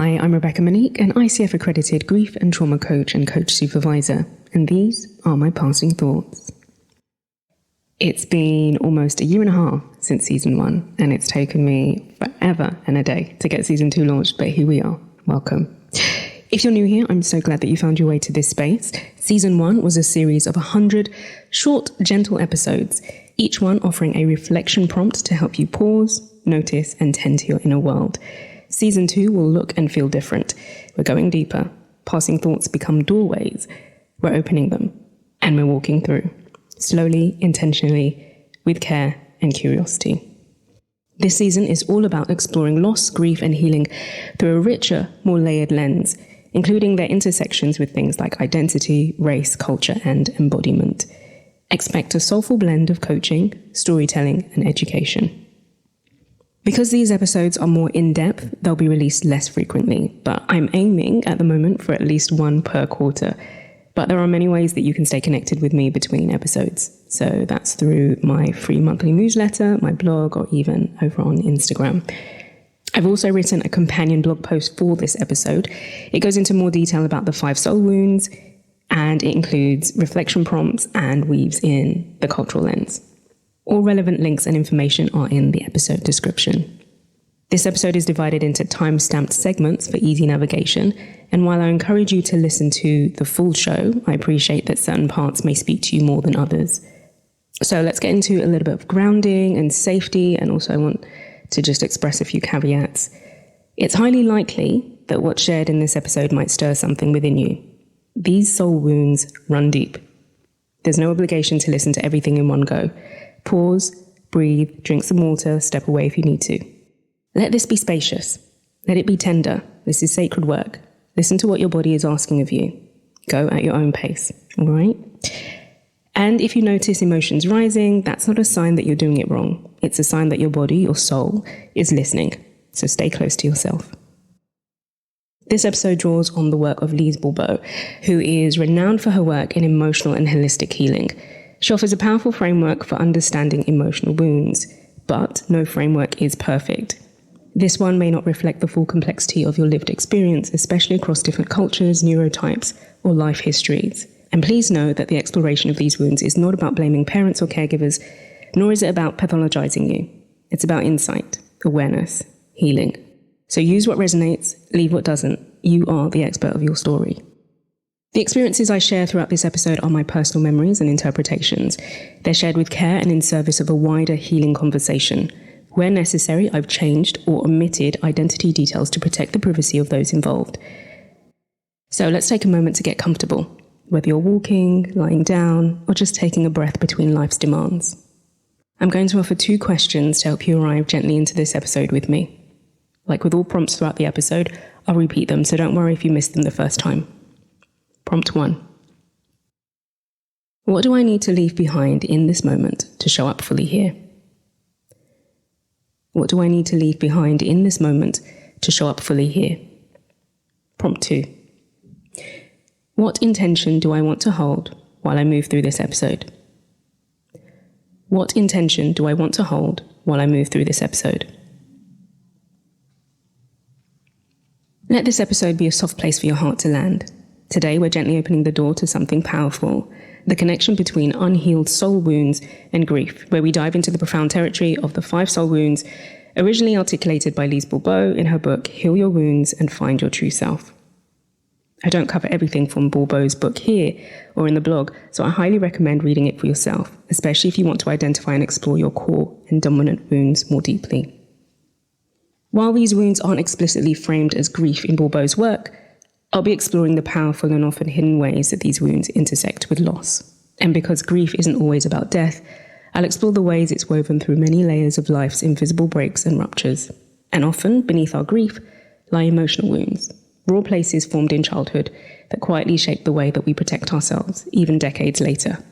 Hi, I'm Rebecca Monique, an ICF accredited grief and trauma coach and coach supervisor, and these are my passing thoughts. It's been almost a year and a half since season 1, and it's taken me forever and a day to get season 2 launched, but here we are. Welcome. If you're new here, I'm so glad that you found your way to this space. Season 1 was a series of 100 short, gentle episodes, each one offering a reflection prompt to help you pause, notice, and tend to your inner world. Season 2 will look and feel different. We're going deeper. Passing thoughts become doorways. We're opening them, and we're walking through. Slowly, intentionally, with care and curiosity. This season is all about exploring loss, grief, and healing through a richer, more layered lens, including their intersections with things like identity, race, culture, and embodiment. Expect a soulful blend of coaching, storytelling, and education. Because these episodes are more in-depth, they'll be released less frequently, but I'm aiming at the moment for at least one per quarter. But there are many ways that you can stay connected with me between episodes. So that's through my free monthly newsletter, my blog, or even over on Instagram. I've also written a companion blog post for this episode. It goes into more detail about the 5 soul wounds, and it includes reflection prompts and weaves in the cultural lens. All relevant links and information are in the episode description. This episode is divided into time-stamped segments for easy navigation, and while I encourage you to listen to the full show, I appreciate that certain parts may speak to you more than others. So let's get into a little bit of grounding and safety, and also I want to just express a few caveats. It's highly likely that what's shared in this episode might stir something within you. These soul wounds run deep. There's no obligation to listen to everything in one go. Pause, breathe, drink some water, step away if you need to. Let this be spacious. Let it be tender. This is sacred work. Listen to what your body is asking of you. Go at your own pace, all right? And if you notice emotions rising, that's not a sign that you're doing it wrong. It's a sign that your body, your soul, is listening. So stay close to yourself. This episode draws on the work of Lise Bourbeau, who is renowned for her work in emotional and holistic healing. She offers a powerful framework for understanding emotional wounds, but no framework is perfect. This one may not reflect the full complexity of your lived experience, especially across different cultures, neurotypes, or life histories. And please know that the exploration of these wounds is not about blaming parents or caregivers, nor is it about pathologizing you. It's about insight, awareness, healing. So use what resonates, leave what doesn't. You are the expert of your story. The experiences I share throughout this episode are my personal memories and interpretations. They're shared with care and in service of a wider healing conversation. Where necessary, I've changed or omitted identity details to protect the privacy of those involved. So let's take a moment to get comfortable, whether you're walking, lying down, or just taking a breath between life's demands. I'm going to offer 2 questions to help you arrive gently into this episode with me. Like with all prompts throughout the episode, I'll repeat them, so don't worry if you missed them the first time. Prompt 1. What do I need to leave behind in this moment to show up fully here? What do I need to leave behind in this moment to show up fully here? Prompt 2. What intention do I want to hold while I move through this episode? What intention do I want to hold while I move through this episode? Let this episode be a soft place for your heart to land. Today, we're gently opening the door to something powerful, the connection between unhealed soul wounds and grief, where we dive into the profound territory of the 5 soul wounds, originally articulated by Lise Bourbeau in her book, Heal Your Wounds and Find Your True Self. I don't cover everything from Bourbeau's book here or in the blog, so I highly recommend reading it for yourself, especially if you want to identify and explore your core and dominant wounds more deeply. While these wounds aren't explicitly framed as grief in Bourbeau's work, I'll be exploring the powerful and often hidden ways that these wounds intersect with loss. And because grief isn't always about death, I'll explore the ways it's woven through many layers of life's invisible breaks and ruptures. And often, beneath our grief, lie emotional wounds, raw places formed in childhood that quietly shape the way that we protect ourselves, even decades later.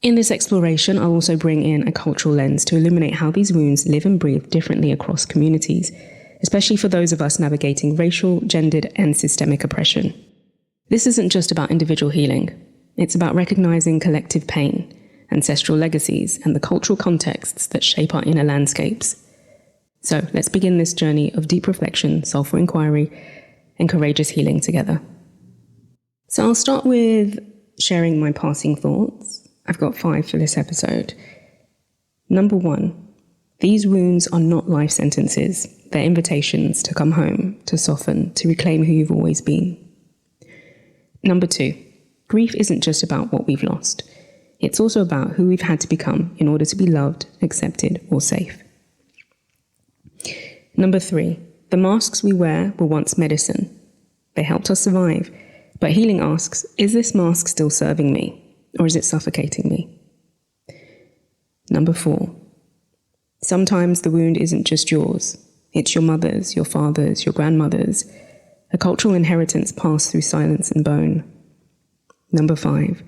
In this exploration, I'll also bring in a cultural lens to illuminate how these wounds live and breathe differently across communities, especially for those of us navigating racial, gendered, and systemic oppression. This isn't just about individual healing. It's about recognizing collective pain, ancestral legacies, and the cultural contexts that shape our inner landscapes. So let's begin this journey of deep reflection, soulful inquiry, and courageous healing together. So I'll start with sharing my passing thoughts. I've got 5 for this episode. Number 1, these wounds are not life sentences. They're invitations to come home, to soften, to reclaim who you've always been. Number 2, grief isn't just about what we've lost. It's also about who we've had to become in order to be loved, accepted, or safe. Number 3, the masks we wear were once medicine. They helped us survive. But healing asks, is this mask still serving me, or is it suffocating me? Number 4, sometimes the wound isn't just yours. It's your mother's, your father's, your grandmother's, a cultural inheritance passed through silence and bone. Number 5,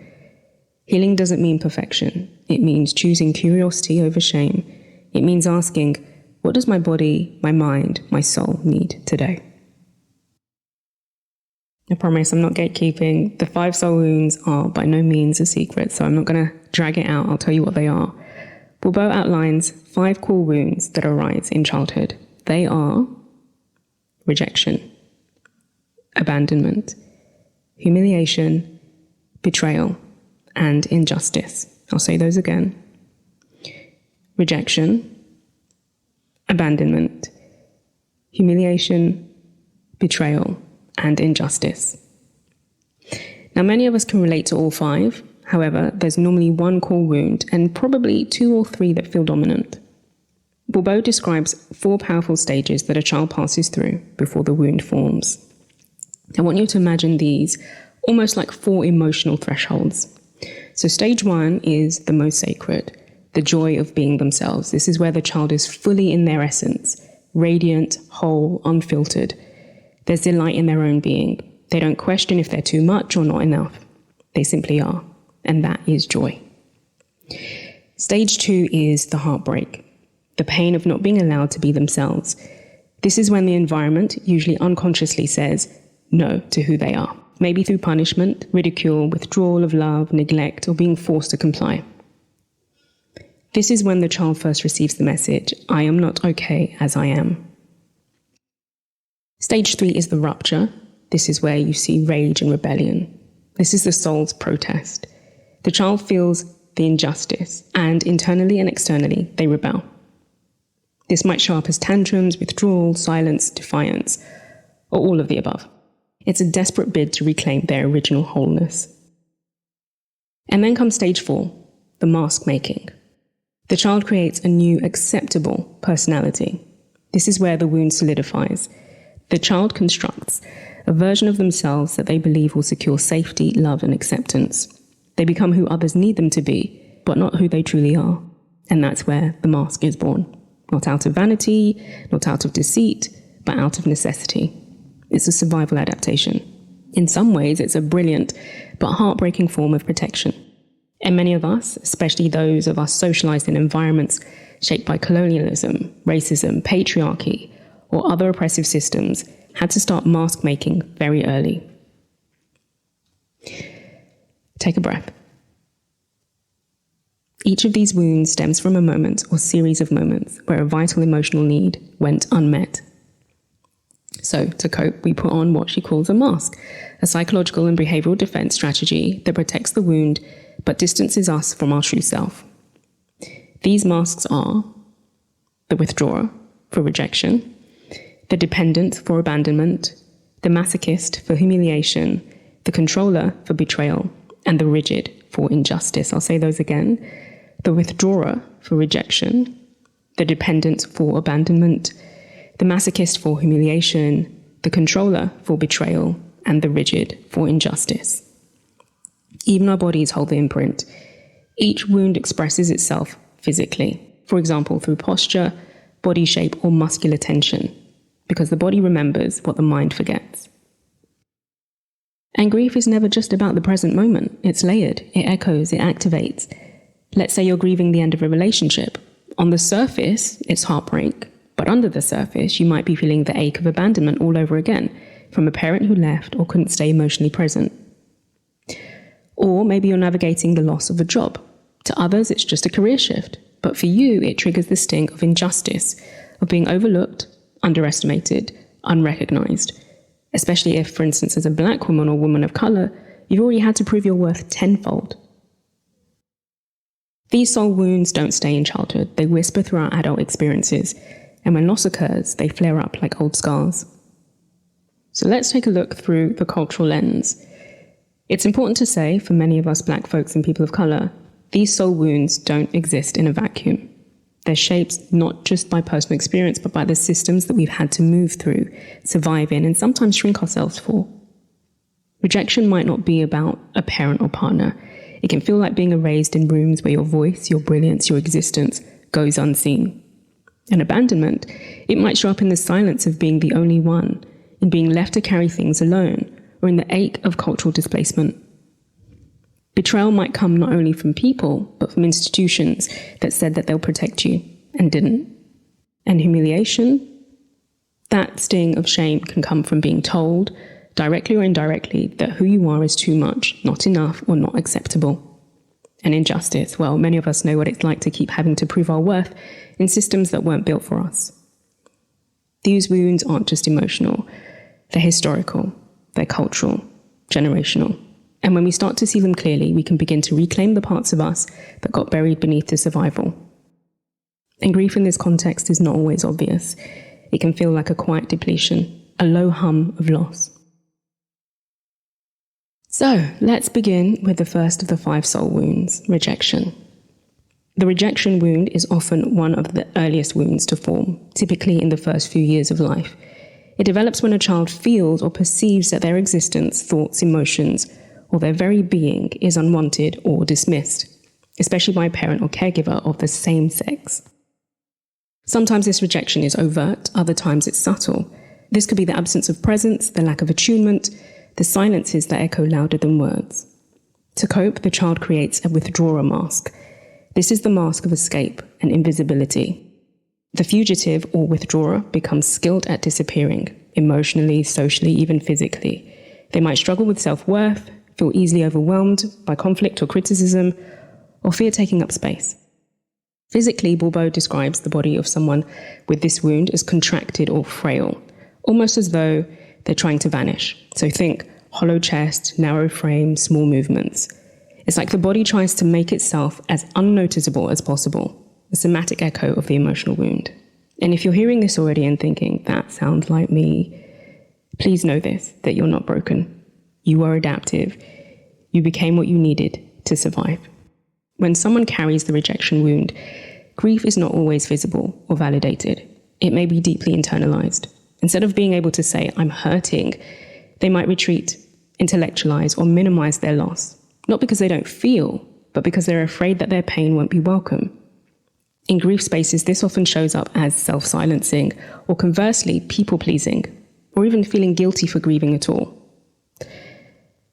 healing doesn't mean perfection. It means choosing curiosity over shame. It means asking, what does my body, my mind, my soul need today? I promise I'm not gatekeeping. The 5 soul wounds are by no means a secret, so I'm not going to drag it out. I'll tell you what they are. Bourbeau outlines 5 core wounds that arise in childhood. They are rejection, abandonment, humiliation, betrayal, and injustice. I'll say those again. Rejection, abandonment, humiliation, betrayal, and injustice. Now, many of us can relate to all 5. However, there's normally one core wound and probably 2 or 3 that feel dominant. Bourbeau describes 4 powerful stages that a child passes through before the wound forms. I want you to imagine these almost like 4 emotional thresholds. So stage 1 is the most sacred, the joy of being themselves. This is where the child is fully in their essence, radiant, whole, unfiltered. There's delight in their own being. They don't question if they're too much or not enough. They simply are, and that is joy. Stage 2 is the heartbreak, the pain of not being allowed to be themselves. This is when the environment usually unconsciously says no to who they are, maybe through punishment, ridicule, withdrawal of love, neglect, or being forced to comply. This is when the child first receives the message, I am not okay as I am. Stage 3 is the rupture. This is where you see rage and rebellion. This is the soul's protest. The child feels the injustice, and internally and externally, they rebel. This might show up as tantrums, withdrawal, silence, defiance, or all of the above. It's a desperate bid to reclaim their original wholeness. And then comes stage 4, the mask making. The child creates a new acceptable personality. This is where the wound solidifies. The child constructs a version of themselves that they believe will secure safety, love, and acceptance. They become who others need them to be, but not who they truly are. And that's where the mask is born. Not out of vanity, not out of deceit, but out of necessity. It's a survival adaptation. In some ways, it's a brilliant but heartbreaking form of protection. And many of us, especially those of us socialized in environments shaped by colonialism, racism, patriarchy, or other oppressive systems, had to start mask making very early. Take a breath. Each of these wounds stems from a moment or series of moments where a vital emotional need went unmet. So, to cope, we put on what she calls a mask, a psychological and behavioral defense strategy that protects the wound but distances us from our true self. These masks are the withdrawer for rejection, the dependent for abandonment, the masochist for humiliation, the controller for betrayal, and the rigid for injustice. I'll say those again. The withdrawer for rejection, the dependent for abandonment, the masochist for humiliation, the controller for betrayal, and the rigid for injustice. Even our bodies hold the imprint. Each wound expresses itself physically, for example, through posture, body shape, or muscular tension, because the body remembers what the mind forgets. And grief is never just about the present moment. It's layered, it echoes, it activates. Let's say you're grieving the end of a relationship. On the surface, it's heartbreak, but under the surface, you might be feeling the ache of abandonment all over again, from a parent who left or couldn't stay emotionally present. Or maybe you're navigating the loss of a job. To others, it's just a career shift. But for you, it triggers the sting of injustice, of being overlooked, underestimated, unrecognized. especially if, for instance, as a black woman or woman of color, you've already had to prove your worth tenfold. These soul wounds don't stay in childhood. They whisper through our adult experiences, and when loss occurs, they flare up like old scars. So let's take a look through the cultural lens. It's important to say, for many of us black folks and people of color, these soul wounds don't exist in a vacuum. They're shaped not just by personal experience, but by the systems that we've had to move through, survive in, and sometimes shrink ourselves for. Rejection might not be about a parent or partner. It can feel like being erased in rooms where your voice, your brilliance, your existence goes unseen. And abandonment, it might show up in the silence of being the only one, in being left to carry things alone, or in the ache of cultural displacement. Betrayal might come not only from people, but from institutions that said that they'll protect you and didn't. And humiliation, that sting of shame can come from being told, directly or indirectly, that who you are is too much, not enough, or not acceptable. And injustice, well, many of us know what it's like to keep having to prove our worth in systems that weren't built for us. These wounds aren't just emotional, they're historical, they're cultural, generational. And when we start to see them clearly, we can begin to reclaim the parts of us that got buried beneath the survival. And grief in this context is not always obvious. It can feel like a quiet depletion, a low hum of loss. So let's begin with the first of the 5 soul wounds, rejection. The rejection wound is often one of the earliest wounds to form, typically in the first few years of life. It develops when a child feels or perceives that their existence, thoughts, emotions, or their very being is unwanted or dismissed, especially by a parent or caregiver of the same sex. Sometimes this rejection is overt, other times it's subtle. This could be the absence of presence, the lack of attunement, the silences that echo louder than words. To cope, the child creates a withdrawer mask. This is the mask of escape and invisibility. The fugitive or withdrawer becomes skilled at disappearing, emotionally, socially, even physically. They might struggle with self-worth, feel easily overwhelmed by conflict or criticism, or fear taking up space. Physically, Bourbeau describes the body of someone with this wound as contracted or frail, almost as though they're trying to vanish. So think hollow chest, narrow frame, small movements. It's like the body tries to make itself as unnoticeable as possible, a somatic echo of the emotional wound. And if you're hearing this already and thinking, that sounds like me, please know this, that you're not broken. You are adaptive. You became what you needed to survive. When someone carries the rejection wound, grief is not always visible or validated. It may be deeply internalized. Instead of being able to say, I'm hurting, they might retreat, intellectualize, or minimize their loss. Not because they don't feel, but because they're afraid that their pain won't be welcome. In grief spaces, this often shows up as self-silencing, or conversely, people-pleasing, or even feeling guilty for grieving at all.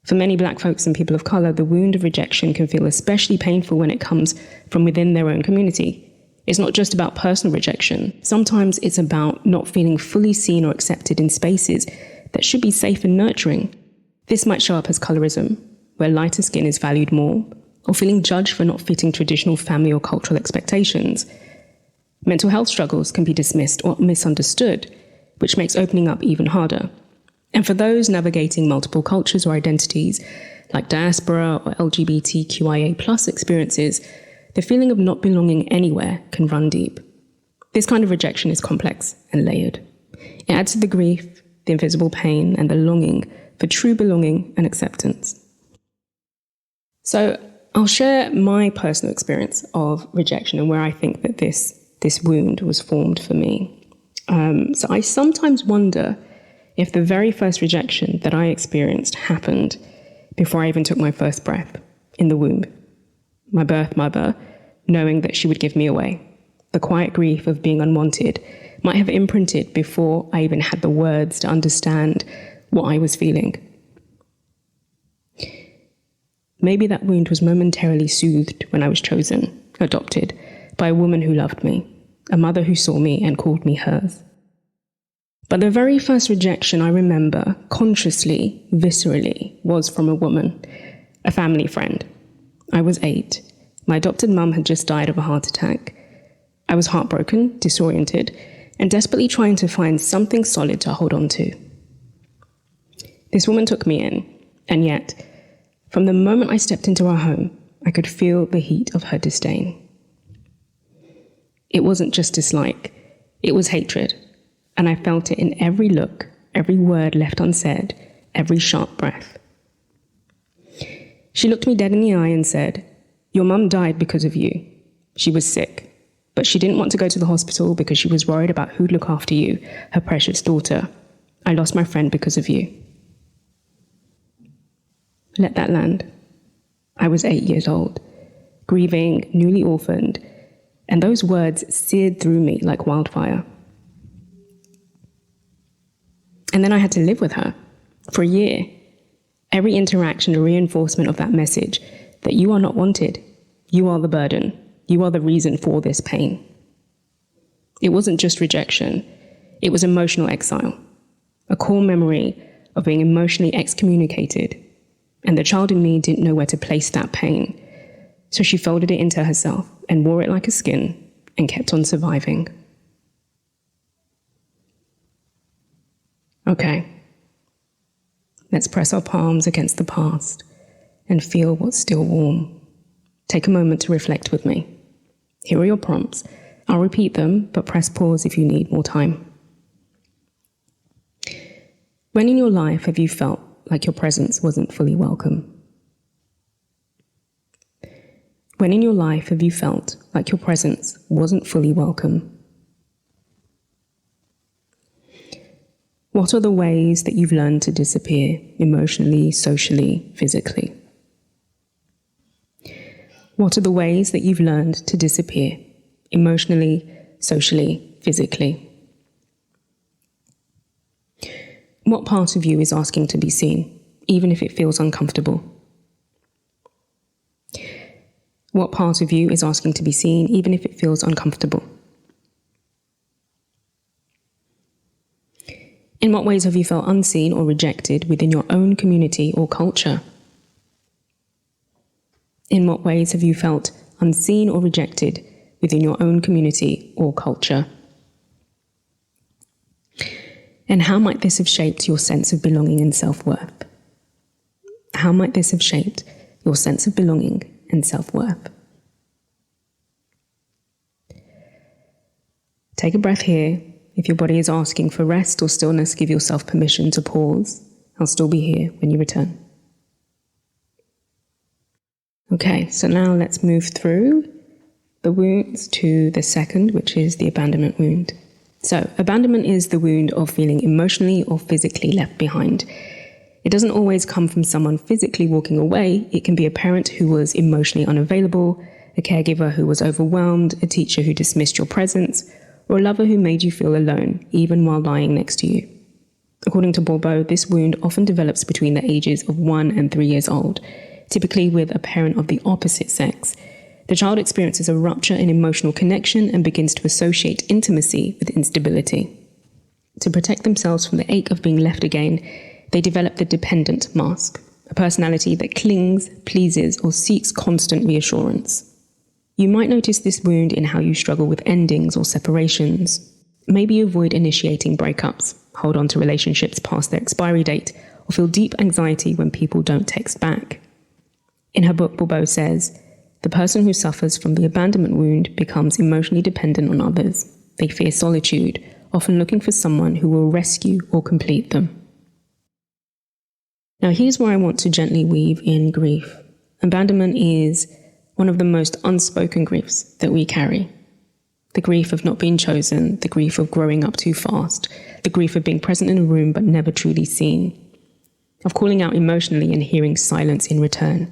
For many Black folks and people of color, the wound of rejection can feel especially painful when it comes from within their own community. It's not just about personal rejection. Sometimes it's about not feeling fully seen or accepted in spaces that should be safe and nurturing. This might show up as colorism, where lighter skin is valued more, or feeling judged for not fitting traditional family or cultural expectations. Mental health struggles can be dismissed or misunderstood, which makes opening up even harder. And for those navigating multiple cultures or identities, like diaspora or LGBTQIA+ experiences, the feeling of not belonging anywhere can run deep. This kind of rejection is complex and layered. It adds to the grief, the invisible pain, and the longing for true belonging and acceptance. So I'll share my personal experience of rejection and where I think that this wound was formed for me. So I sometimes wonder if the very first rejection that I experienced happened before I even took my first breath in the womb. My birth mother, knowing that she would give me away. The quiet grief of being unwanted might have imprinted before I even had the words to understand what I was feeling. Maybe that wound was momentarily soothed when I was chosen, adopted, by a woman who loved me, a mother who saw me and called me hers. But the very first rejection I remember, consciously, viscerally, was from a woman, a family friend. I was 8. My adopted mum had just died of a heart attack. I was heartbroken, disoriented, and desperately trying to find something solid to hold on to. This woman took me in, and yet, from the moment I stepped into her home, I could feel the heat of her disdain. It wasn't just dislike, it was hatred, and I felt it in every look, every word left unsaid, every sharp breath. She looked me dead in the eye and said, "Your mum died because of you. She was sick, but she didn't want to go to the hospital because she was worried about who'd look after you, her precious daughter. I lost my friend because of you." Let that land. I was 8 years old, grieving, newly orphaned, and those words seared through me like wildfire. And then I had to live with her for a year. Every interaction a reinforcement of that message that you are not wanted, you are the burden, you are the reason for this pain. It wasn't just rejection, it was emotional exile, a core memory of being emotionally excommunicated, and the child in me didn't know where to place that pain, so she folded it into herself and wore it like a skin and kept on surviving. Okay. Let's press our palms against the past and feel what's still warm. Take a moment to reflect with me. Here are your prompts. I'll repeat them, but press pause if you need more time. When in your life have you felt like your presence wasn't fully welcome? When in your life have you felt like your presence wasn't fully welcome? What are the ways that you've learned to disappear emotionally, socially, physically? What are the ways that you've learned to disappear emotionally, socially, physically? What part of you is asking to be seen, even if it feels uncomfortable? What part of you is asking to be seen, even if it feels uncomfortable? In what ways have you felt unseen or rejected within your own community or culture? In what ways have you felt unseen or rejected within your own community or culture? And how might this have shaped your sense of belonging and self-worth? How might this have shaped your sense of belonging and self-worth? Take a breath here. If your body is asking for rest or stillness, give yourself permission to pause. I'll still be here when you return. Okay, so now let's move through the wounds to the second, which is the abandonment wound. So, abandonment is the wound of feeling emotionally or physically left behind. It doesn't always come from someone physically walking away. It can be a parent who was emotionally unavailable, a caregiver who was overwhelmed, a teacher who dismissed your presence, or a lover who made you feel alone, even while lying next to you. According to Bourbeau, this wound often develops between the ages of 1 and 3 years old, typically with a parent of the opposite sex. The child experiences a rupture in emotional connection and begins to associate intimacy with instability. To protect themselves from the ache of being left again, they develop the dependent mask, a personality that clings, pleases, or seeks constant reassurance. You might notice this wound in how you struggle with endings or separations. Maybe you avoid initiating breakups, hold on to relationships past their expiry date, or feel deep anxiety when people don't text back. In her book, Bourbeau says, the person who suffers from the abandonment wound becomes emotionally dependent on others. They fear solitude, often looking for someone who will rescue or complete them. Now here's where I want to gently weave in grief. Abandonment is one of the most unspoken griefs that we carry. The grief of not being chosen, the grief of growing up too fast, the grief of being present in a room but never truly seen, of calling out emotionally and hearing silence in return.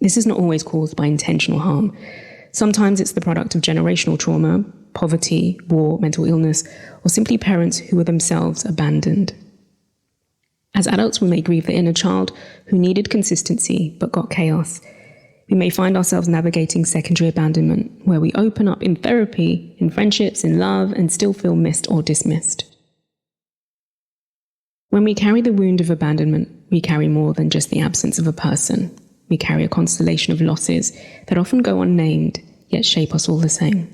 This is not always caused by intentional harm. Sometimes it's the product of generational trauma, poverty, war, mental illness, or simply parents who were themselves abandoned. As adults, we may grieve the inner child who needed consistency but got chaos. We may find ourselves navigating secondary abandonment, where we open up in therapy, in friendships, in love, and still feel missed or dismissed. When we carry the wound of abandonment, we carry more than just the absence of a person. We carry a constellation of losses that often go unnamed, yet shape us all the same.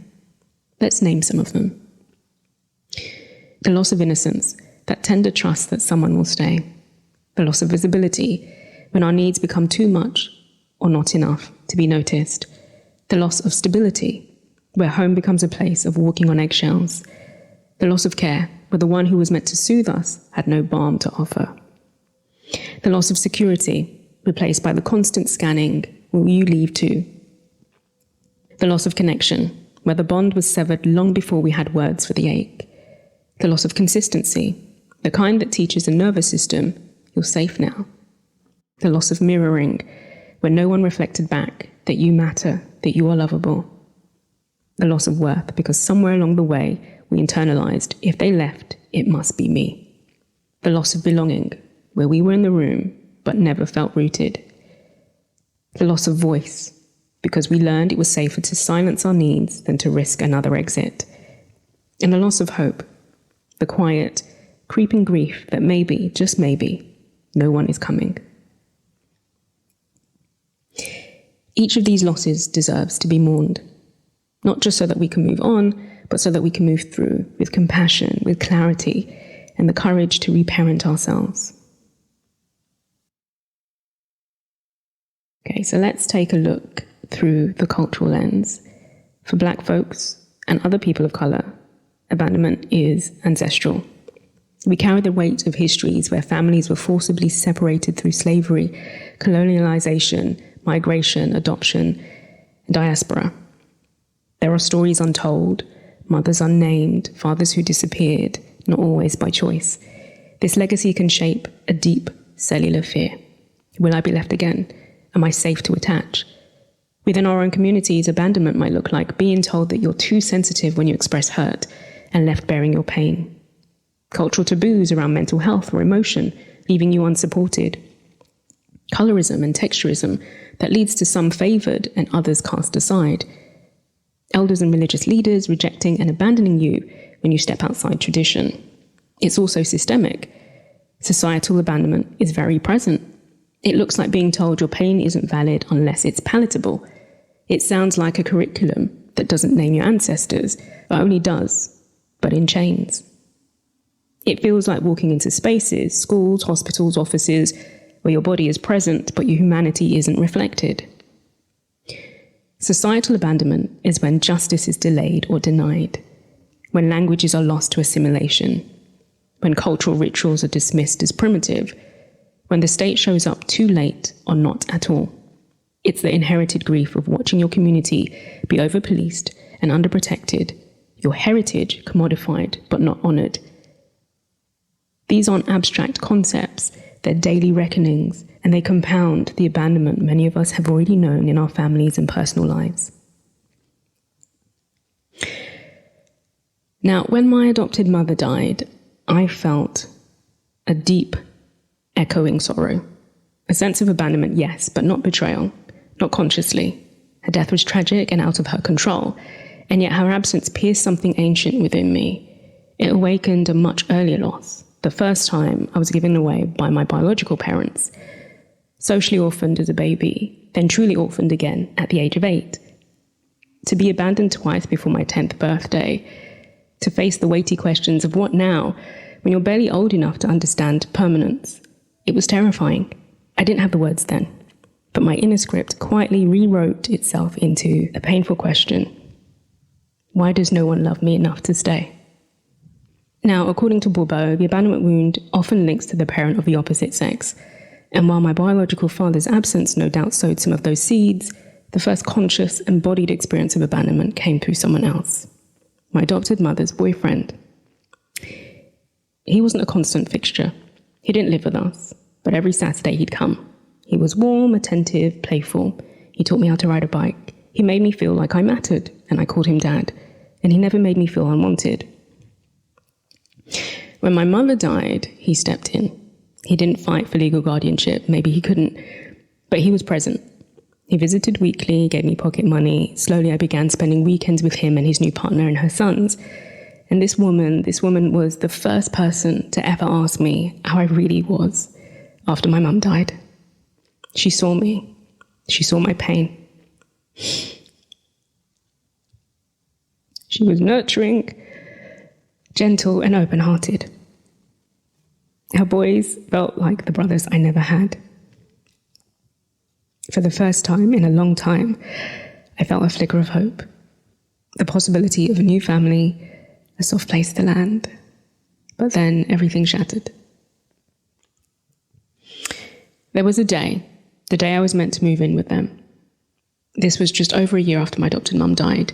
Let's name some of them. The loss of innocence, that tender trust that someone will stay. The The loss of visibility, when our needs become too much or not enough to be noticed. The loss of stability, where home becomes a place of walking on eggshells. The loss of care, where the one who was meant to soothe us had no balm to offer. The loss of security, replaced by the constant scanning, will you leave too? The loss of connection, where the bond was severed long before we had words for the ache. The loss of consistency, the kind that teaches the nervous system, you're safe now. The loss of mirroring, where no one reflected back that you matter, that you are lovable. The loss of worth, because somewhere along the way we internalized, if they left, it must be me. The loss of belonging, where we were in the room but never felt rooted. The loss of voice, because we learned it was safer to silence our needs than to risk another exit. And the loss of hope, the quiet, creeping grief that maybe, just maybe, no one is coming. Each of these losses deserves to be mourned, not just so that we can move on, but so that we can move through with compassion, with clarity, and the courage to reparent ourselves. Okay, so let's take a look through the cultural lens. For Black folks and other people of colour, abandonment is ancestral. We carry the weight of histories where families were forcibly separated through slavery, colonialization, migration, adoption, and diaspora. There are stories untold, mothers unnamed, fathers who disappeared, not always by choice. This legacy can shape a deep cellular fear. Will I be left again? Am I safe to attach? Within our own communities, abandonment might look like being told that you're too sensitive when you express hurt and left bearing your pain. Cultural taboos around mental health or emotion, leaving you unsupported. Colorism and texturism that leads to some favoured and others cast aside. Elders and religious leaders rejecting and abandoning you when you step outside tradition. It's also systemic. Societal abandonment is very present. It looks like being told your pain isn't valid unless it's palatable. It sounds like a curriculum that doesn't name your ancestors, but only does, but in chains. It feels like walking into spaces, schools, hospitals, offices, where your body is present, but your humanity isn't reflected. Societal abandonment is when justice is delayed or denied, when languages are lost to assimilation, when cultural rituals are dismissed as primitive, when the state shows up too late or not at all. It's the inherited grief of watching your community be over-policed and underprotected, your heritage commodified but not honoured. These aren't abstract concepts, they're daily reckonings, and they compound the abandonment many of us have already known in our families and personal lives. Now, when my adopted mother died, I felt a deep, echoing sorrow. A sense of abandonment, yes, but not betrayal, not consciously. Her death was tragic and out of her control, and yet her absence pierced something ancient within me. It awakened a much earlier loss, the first time I was given away by my biological parents. Socially orphaned as a baby, then truly orphaned again at the age of 8. To be abandoned twice before my 10th birthday, to face the weighty questions of what now, when you're barely old enough to understand permanence. It was terrifying. I didn't have the words then, but my inner script quietly rewrote itself into a painful question. Why does no one love me enough to stay? Now, according to Bourbeau, the abandonment wound often links to the parent of the opposite sex. And while my biological father's absence no doubt sowed some of those seeds, the first conscious, embodied experience of abandonment came through someone else. My adopted mother's boyfriend. He wasn't a constant fixture. He didn't live with us, but every Saturday he'd come. He was warm, attentive, playful. He taught me how to ride a bike. He made me feel like I mattered, and I called him Dad. And he never made me feel unwanted. When my mother died, he stepped in. He didn't fight for legal guardianship, maybe he couldn't, but he was present. He visited weekly, gave me pocket money. Slowly I began spending weekends with him and his new partner and her sons. And this woman was the first person to ever ask me how I really was after my mum died. She saw me. She saw my pain. She was nurturing, gentle and open-hearted. Her boys felt like the brothers I never had. For the first time in a long time, I felt a flicker of hope. The possibility of a new family, a soft place to land. But then everything shattered. There was the day I was meant to move in with them. This was just over a year after my adopted mum died.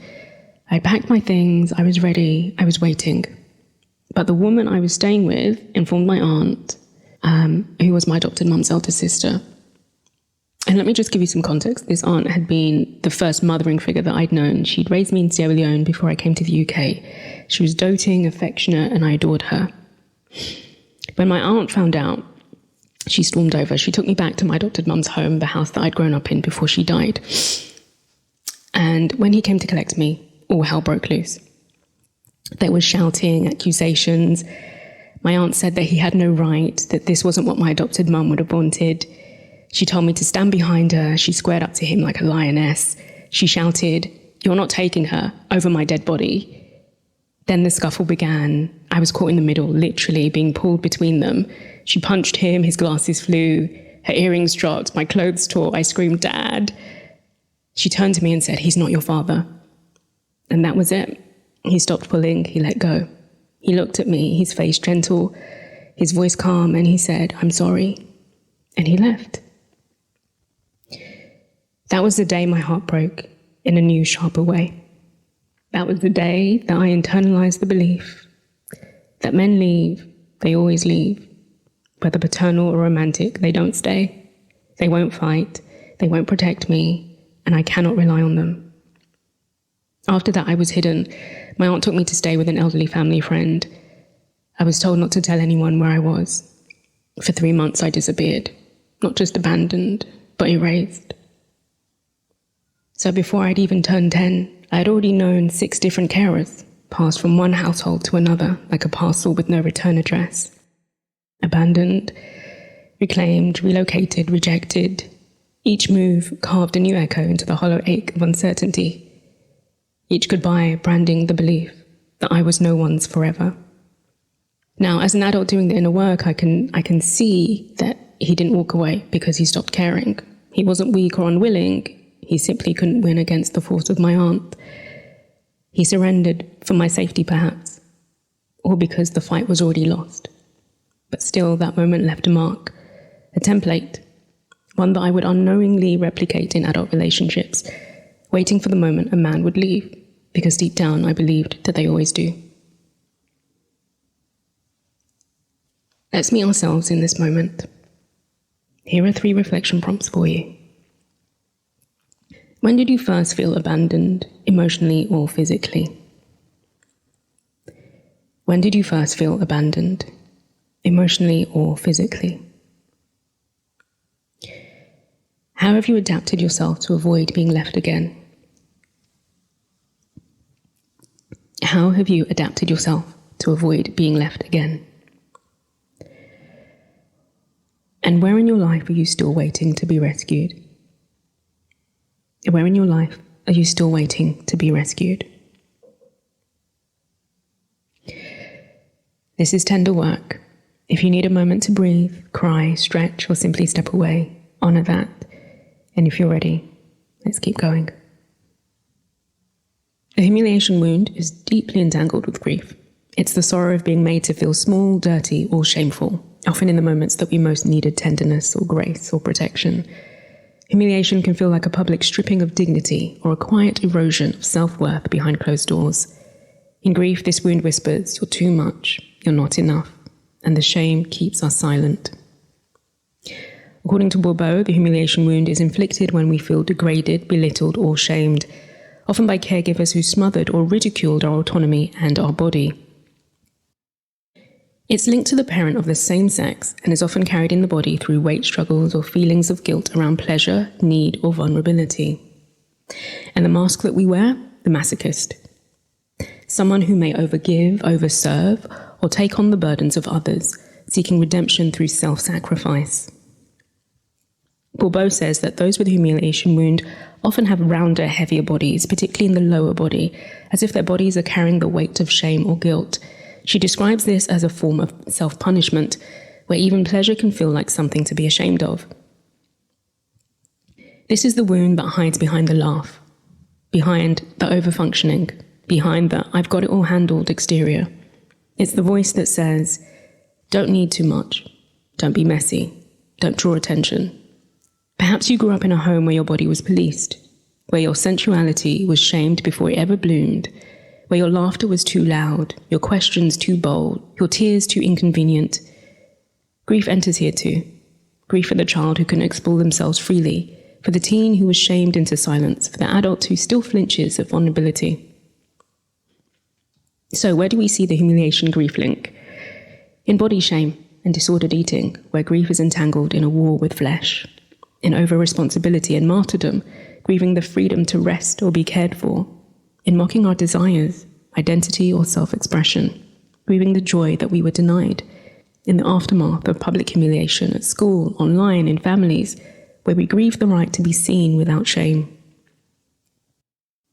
I packed my things, I was ready, I was waiting. But the woman I was staying with informed my aunt, who was my adopted mum's elder sister. And let me just give you some context. This aunt had been the first mothering figure that I'd known. She'd raised me in Sierra Leone before I came to the UK. She was doting, affectionate, and I adored her. When my aunt found out, she stormed over. She took me back to my adopted mum's home, the house that I'd grown up in before she died. And when he came to collect me, all hell broke loose. There was shouting, accusations. My aunt said that he had no right, that this wasn't what my adopted mum would have wanted. She told me to stand behind her. She squared up to him like a lioness. She shouted, "You're not taking her," over my dead body. Then the scuffle began. I was caught in the middle, literally being pulled between them. She punched him, his glasses flew, her earrings dropped, my clothes tore. I screamed, "Dad." She turned to me and said, "He's not your father." And that was it. He stopped pulling, he let go. He looked at me, his face gentle, his voice calm, and he said, "I'm sorry." And he left. That was the day my heart broke in a new, sharper way. That was the day that I internalized the belief that men leave, they always leave. Whether paternal or romantic, they don't stay. They won't fight, they won't protect me, and I cannot rely on them. After that, I was hidden. My aunt took me to stay with an elderly family friend. I was told not to tell anyone where I was. For 3 months, I disappeared. Not just abandoned, but erased. So before I'd even turned 10, I had already known 6 different carers, passed from one household to another like a parcel with no return address. Abandoned, reclaimed, relocated, rejected. Each move carved a new echo into the hollow ache of uncertainty. Each goodbye branding the belief that I was no one's forever. Now, as an adult doing the inner work, I can see that he didn't walk away because he stopped caring. He wasn't weak or unwilling. He simply couldn't win against the force of my aunt. He surrendered for my safety, perhaps, or because the fight was already lost. But still, that moment left a mark, a template, one that I would unknowingly replicate in adult relationships, waiting for the moment a man would leave, because deep down I believed that they always do. Let's meet ourselves in this moment. Here are 3 reflection prompts for you. When did you first feel abandoned, emotionally or physically? When did you first feel abandoned, emotionally or physically? How have you adapted yourself to avoid being left again? How have you adapted yourself to avoid being left again? And where in your life are you still waiting to be rescued? Where in your life are you still waiting to be rescued? This is tender work. If you need a moment to breathe, cry, stretch, or simply step away, honor that. And if you're ready, let's keep going. A humiliation wound is deeply entangled with grief. It's the sorrow of being made to feel small, dirty, or shameful, often in the moments that we most needed tenderness or grace or protection. Humiliation can feel like a public stripping of dignity or a quiet erosion of self-worth behind closed doors. In grief, this wound whispers, "You're too much, you're not enough," and the shame keeps us silent. According to Bourbeau, the humiliation wound is inflicted when we feel degraded, belittled, or shamed, often by caregivers who smothered or ridiculed our autonomy and our body. It's linked to the parent of the same sex and is often carried in the body through weight struggles or feelings of guilt around pleasure, need, or vulnerability. And the mask that we wear? The masochist. Someone who may overgive, overserve, or take on the burdens of others, seeking redemption through self-sacrifice. Bourbeau says that those with a humiliation wound often have rounder, heavier bodies, particularly in the lower body, as if their bodies are carrying the weight of shame or guilt. She describes this as a form of self-punishment, where even pleasure can feel like something to be ashamed of. This is the wound that hides behind the laugh, behind the overfunctioning, behind the "I've got it all handled" exterior. It's the voice that says, "Don't need too much. Don't be messy. Don't draw attention." Perhaps you grew up in a home where your body was policed, where your sensuality was shamed before it ever bloomed, where your laughter was too loud, your questions too bold, your tears too inconvenient. Grief enters here too. Grief for the child who couldn't explore themselves freely, for the teen who was shamed into silence, for the adult who still flinches at vulnerability. So where do we see the humiliation grief link? In body shame and disordered eating, where grief is entangled in a war with flesh. In over-responsibility and martyrdom, grieving the freedom to rest or be cared for. In mocking our desires, identity or self-expression, grieving the joy that we were denied. In the aftermath of public humiliation at school, online, in families, where we grieve the right to be seen without shame.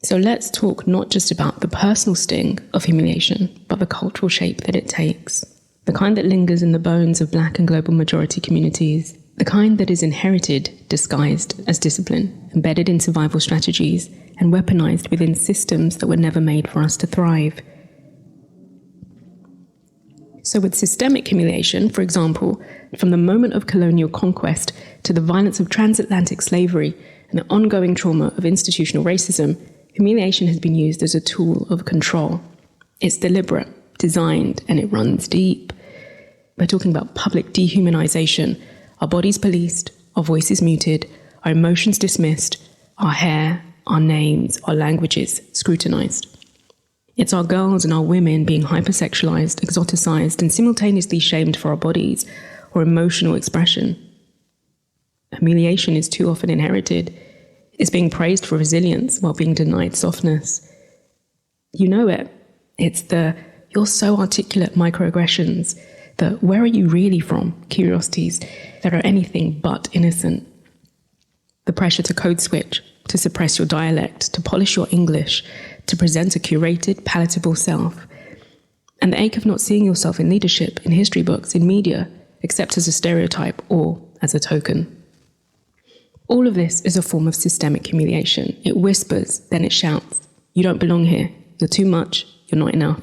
So let's talk not just about the personal sting of humiliation, but the cultural shape that it takes. The kind that lingers in the bones of Black and global majority communities. The kind that is inherited, disguised as discipline, embedded in survival strategies, and weaponized within systems that were never made for us to thrive. So with systemic humiliation, for example, from the moment of colonial conquest to the violence of transatlantic slavery and the ongoing trauma of institutional racism, humiliation has been used as a tool of control. It's deliberate, designed, and it runs deep. We're talking about public dehumanization, our bodies policed, our voices muted, our emotions dismissed, our hair, our names, our languages scrutinized. It's our girls and our women being hypersexualized, exoticized, and simultaneously shamed for our bodies or emotional expression. Humiliation is too often inherited. It's being praised for resilience while being denied softness. You know it. It's the "you're so articulate" microaggressions, the "where are you really from" curiosities that are anything but innocent. The pressure to code switch, to suppress your dialect, to polish your English, to present a curated, palatable self. And the ache of not seeing yourself in leadership, in history books, in media, except as a stereotype or as a token. All of this is a form of systemic humiliation. It whispers, then it shouts. You don't belong here. You're too much. You're not enough.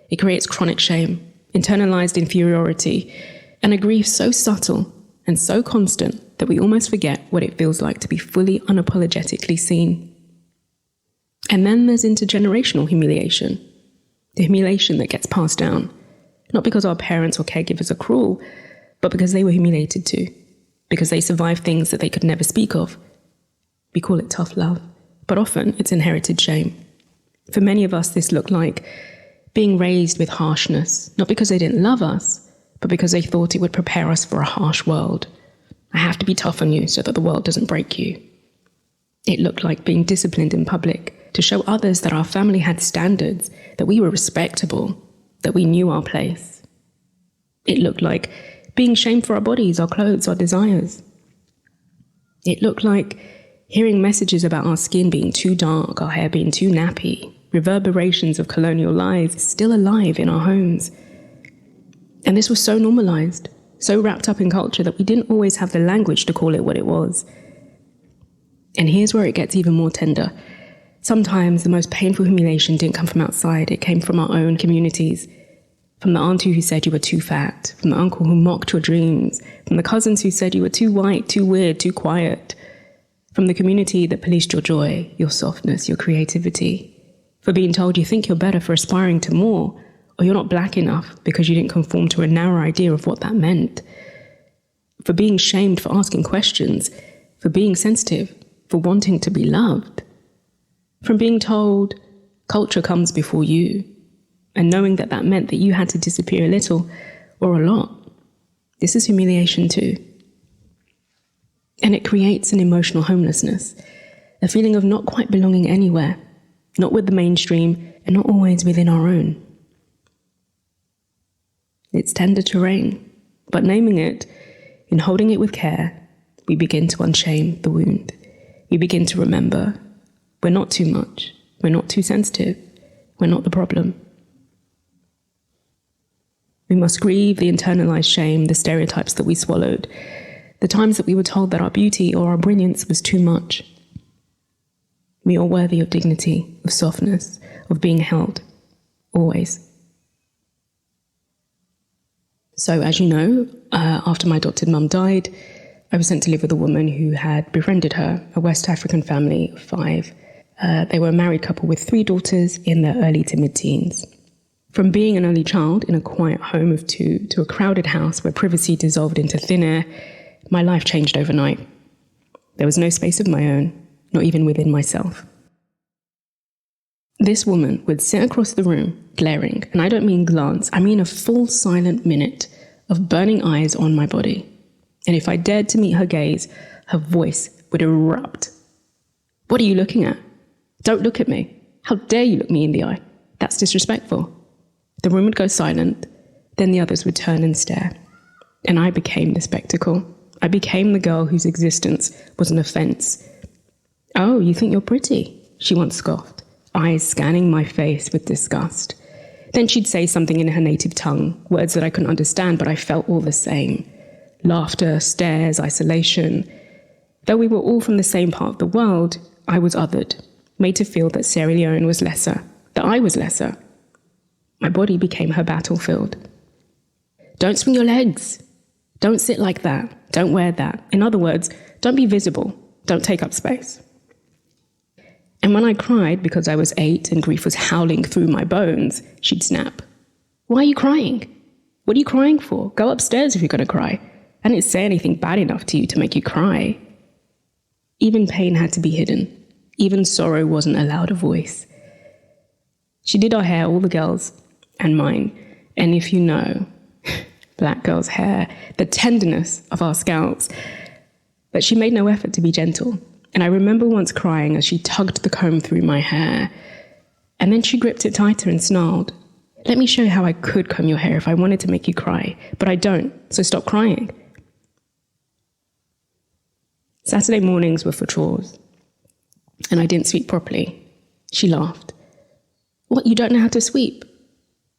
It creates chronic shame, internalized inferiority, and a grief so subtle and so constant that we almost forget what it feels like to be fully unapologetically seen. And then there's intergenerational humiliation, the humiliation that gets passed down, not because our parents or caregivers are cruel, but because they were humiliated too, because they survived things that they could never speak of. We call it tough love, but often it's inherited shame. For many of us, this looked like being raised with harshness, not because they didn't love us, but because they thought it would prepare us for a harsh world. I have to be tough on you so that the world doesn't break you. It looked like being disciplined in public to show others that our family had standards, that we were respectable, that we knew our place. It looked like being shamed for our bodies, our clothes, our desires. It looked like hearing messages about our skin being too dark, our hair being too nappy, reverberations of colonial lies still alive in our homes. And this was so normalized, so wrapped up in culture that we didn't always have the language to call it what it was. And here's where it gets even more tender. Sometimes the most painful humiliation didn't come from outside, it came from our own communities. From the auntie who said you were too fat, from the uncle who mocked your dreams, from the cousins who said you were too white, too weird, too quiet, from the community that policed your joy, your softness, your creativity, for being told you think you're better for aspiring to more, or you're not black enough because you didn't conform to a narrow idea of what that meant, for being shamed for asking questions, for being sensitive, for wanting to be loved, from being told culture comes before you, and knowing that that meant that you had to disappear a little or a lot. This is humiliation too. And it creates an emotional homelessness, a feeling of not quite belonging anywhere, not with the mainstream and not always within our own. It's tender terrain, but naming it, in holding it with care, we begin to unshame the wound. We begin to remember we're not too much, we're not too sensitive, we're not the problem. We must grieve the internalized shame, the stereotypes that we swallowed, the times that we were told that our beauty or our brilliance was too much. We are worthy of dignity, of softness, of being held, always. So, as you know, after my adopted mum died, I was sent to live with a woman who had befriended her, a West African family of 5. They were a married couple with 3 daughters in their early to mid-teens. From being an only child in a quiet home of 2 to a crowded house where privacy dissolved into thin air, my life changed overnight. There was no space of my own, not even within myself. This woman would sit across the room, glaring, and I don't mean glance, I mean a full silent minute of burning eyes on my body. And if I dared to meet her gaze, her voice would erupt. "What are you looking at? Don't look at me. How dare you look me in the eye? That's disrespectful." The room would go silent, then the others would turn and stare. And I became the spectacle. I became the girl whose existence was an offense. "Oh, you think you're pretty?" she once scoffed, eyes scanning my face with disgust. Then she'd say something in her native tongue, words that I couldn't understand, but I felt all the same. Laughter, stares, isolation. Though we were all from the same part of the world, I was othered, made to feel that Sierra Leone was lesser, that I was lesser. My body became her battlefield. "Don't swing your legs. Don't sit like that. Don't wear that. In other words, don't be visible. Don't take up space." And when I cried because I was 8 and grief was howling through my bones, she'd snap. "Why are you crying? What are you crying for? Go upstairs if you're going to cry. I didn't say anything bad enough to you to make you cry." Even pain had to be hidden. Even sorrow wasn't allowed a voice. She did our hair, all the girls, and mine. And if you know, black girls' hair, the tenderness of our scalps. But she made no effort to be gentle. And I remember once crying as she tugged the comb through my hair. And then she gripped it tighter and snarled, "Let me show you how I could comb your hair if I wanted to make you cry. But I don't, so stop crying." Saturday mornings were for chores. And I didn't sweep properly. She laughed. "What, you don't know how to sweep?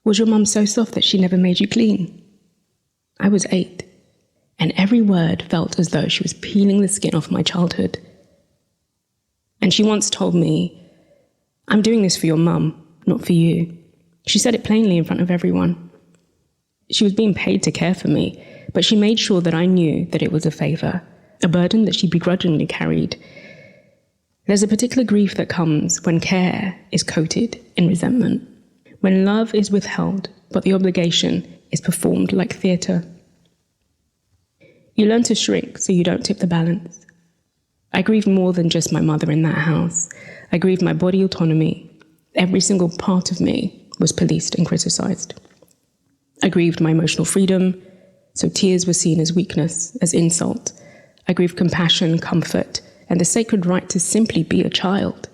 Was your mum so soft that she never made you clean?" I was 8, and every word felt as though she was peeling the skin off my childhood. And she once told me, "I'm doing this for your mum, not for you." She said it plainly in front of everyone. She was being paid to care for me, but she made sure that I knew that it was a favour, a burden that she begrudgingly carried. There's a particular grief that comes when care is coated in resentment, when love is withheld, but the obligation is performed like theatre. You learn to shrink so you don't tip the balance. I grieved more than just my mother in that house. I grieved my body autonomy. Every single part of me was policed and criticised. I grieved my emotional freedom, so tears were seen as weakness, as insult. I grieved compassion, comfort, and the sacred right to simply be a child.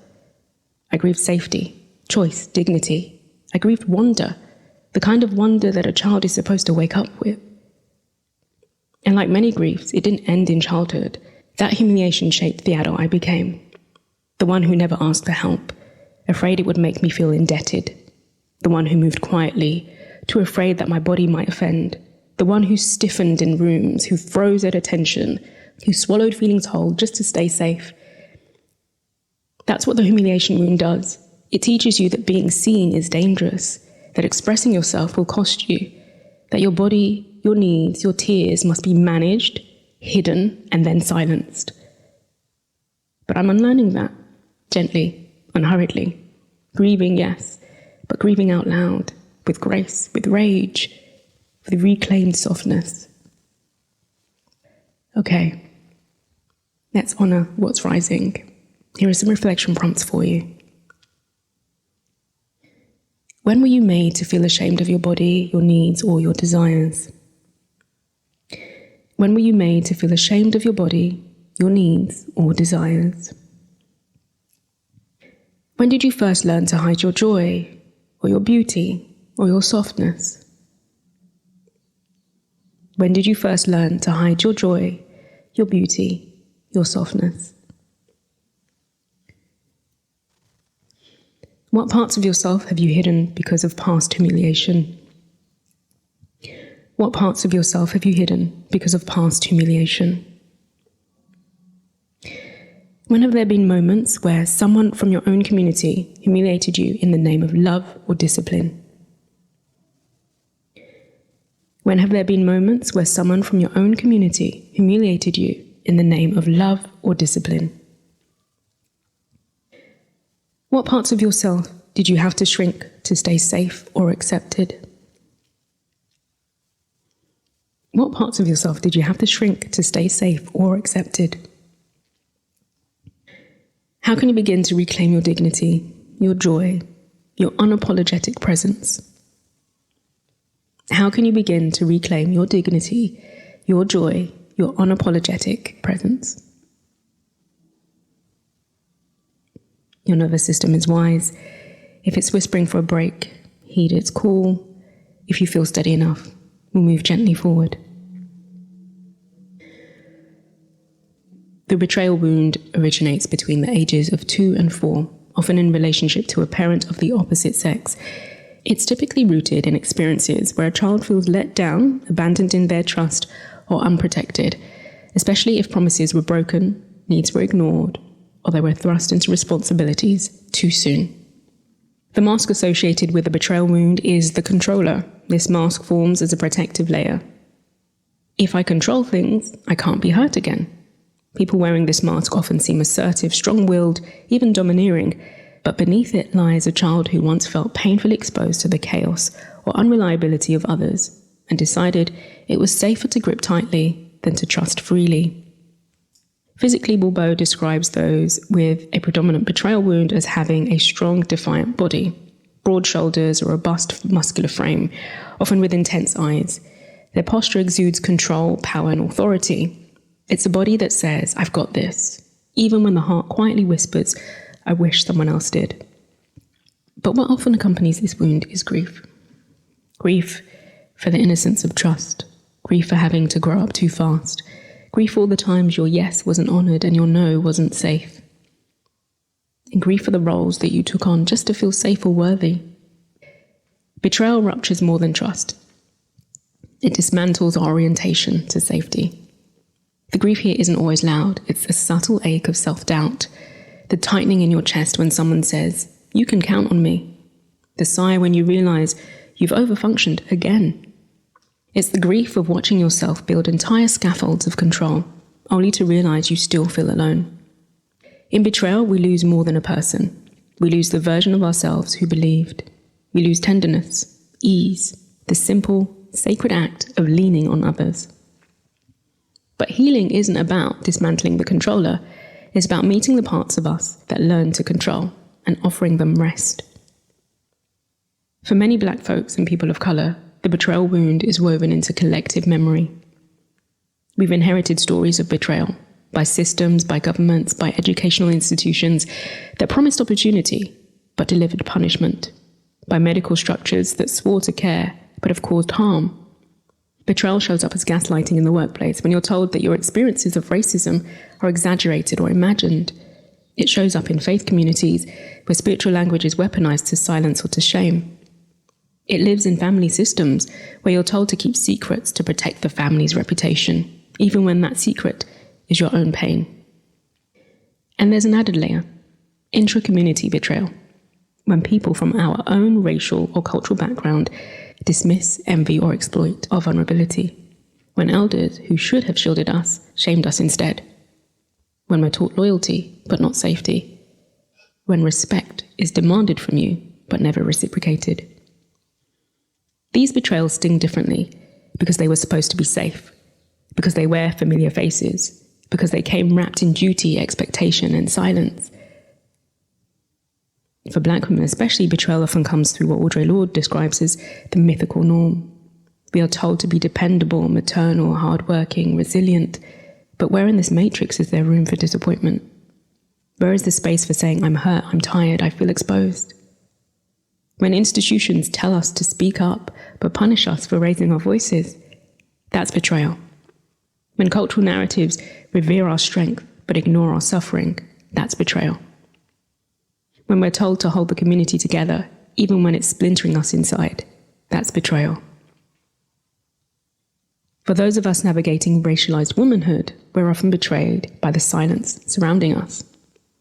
I grieved safety, choice, dignity. I grieved wonder, the kind of wonder that a child is supposed to wake up with. And like many griefs, it didn't end in childhood. That humiliation shaped the adult I became. The one who never asked for help, afraid it would make me feel indebted. The one who moved quietly, too afraid that my body might offend. The one who stiffened in rooms, who froze at attention, who swallowed feelings whole just to stay safe. That's what the humiliation wound does. It teaches you that being seen is dangerous, that expressing yourself will cost you, that your body, your needs, your tears must be managed, hidden, and then silenced. But I'm unlearning that, gently, unhurriedly. Grieving, yes, but grieving out loud, with grace, with rage, with reclaimed softness. Okay, let's honour what's rising. Here are some reflection prompts for you. When were you made to feel ashamed of your body, your needs, or your desires? When were you made to feel ashamed of your body, your needs, or desires? When did you first learn to hide your joy, or your beauty, or your softness? When did you first learn to hide your joy, your beauty, your softness? What parts of yourself have you hidden because of past humiliation? What parts of yourself have you hidden because of past humiliation? When have there been moments where someone from your own community humiliated you in the name of love or discipline? When have there been moments where someone from your own community humiliated you in the name of love or discipline? What parts of yourself did you have to shrink to stay safe or accepted? What parts of yourself did you have to shrink to stay safe or accepted? How can you begin to reclaim your dignity, your joy, your unapologetic presence? How can you begin to reclaim your dignity, your joy, your unapologetic presence? Your nervous system is wise. If it's whispering for a break, heed its call. If you feel steady enough, we'll move gently forward. The betrayal wound originates between the ages of 2 and 4, often in relationship to a parent of the opposite sex. It's typically rooted in experiences where a child feels let down, abandoned in their trust, or unprotected, especially if promises were broken, needs were ignored, or they were thrust into responsibilities too soon. The mask associated with the betrayal wound is the controller. This mask forms as a protective layer. If I control things, I can't be hurt again. People wearing this mask often seem assertive, strong-willed, even domineering, but beneath it lies a child who once felt painfully exposed to the chaos or unreliability of others and decided it was safer to grip tightly than to trust freely. Physically, Bourbeau describes those with a predominant betrayal wound as having a strong, defiant body, broad shoulders, a robust, muscular frame, often with intense eyes. Their posture exudes control, power, and authority. It's a body that says, I've got this, even when the heart quietly whispers, I wish someone else did. But what often accompanies this wound is grief. Grief for the innocence of trust. Grief for having to grow up too fast. Grief for all the times your yes wasn't honoured and your no wasn't safe. And grief for the roles that you took on just to feel safe or worthy. Betrayal ruptures more than trust. It dismantles our orientation to safety. The grief here isn't always loud. It's a subtle ache of self-doubt. The tightening in your chest when someone says, you can count on me. The sigh when you realise you've overfunctioned again. It's the grief of watching yourself build entire scaffolds of control, only to realise you still feel alone. In betrayal, we lose more than a person. We lose the version of ourselves who believed. We lose tenderness, ease, the simple, sacred act of leaning on others. But healing isn't about dismantling the controller. It's about meeting the parts of us that learn to control and offering them rest. For many Black folks and people of colour, the betrayal wound is woven into collective memory. We've inherited stories of betrayal by systems, by governments, by educational institutions that promised opportunity but delivered punishment, by medical structures that swore to care but have caused harm. Betrayal shows up as gaslighting in the workplace when you're told that your experiences of racism are exaggerated or imagined. It shows up in faith communities where spiritual language is weaponized to silence or to shame. It lives in family systems where you're told to keep secrets to protect the family's reputation, even when that secret is your own pain. And there's an added layer, intra-community betrayal, when people from our own racial or cultural background dismiss, envy, or exploit our vulnerability. When elders who should have shielded us shamed us instead. When we're taught loyalty, but not safety. When respect is demanded from you, but never reciprocated. These betrayals sting differently because they were supposed to be safe, because they wear familiar faces, because they came wrapped in duty, expectation, and silence. For Black women especially, betrayal often comes through what Audre Lorde describes as the mythical norm. We are told to be dependable, maternal, hardworking, resilient, but where in this matrix is there room for disappointment? Where is the space for saying, I'm hurt, I'm tired, I feel exposed? When institutions tell us to speak up, but punish us for raising our voices, that's betrayal. When cultural narratives revere our strength, but ignore our suffering, that's betrayal. When we're told to hold the community together, even when it's splintering us inside, that's betrayal. For those of us navigating racialized womanhood, we're often betrayed by the silence surrounding us,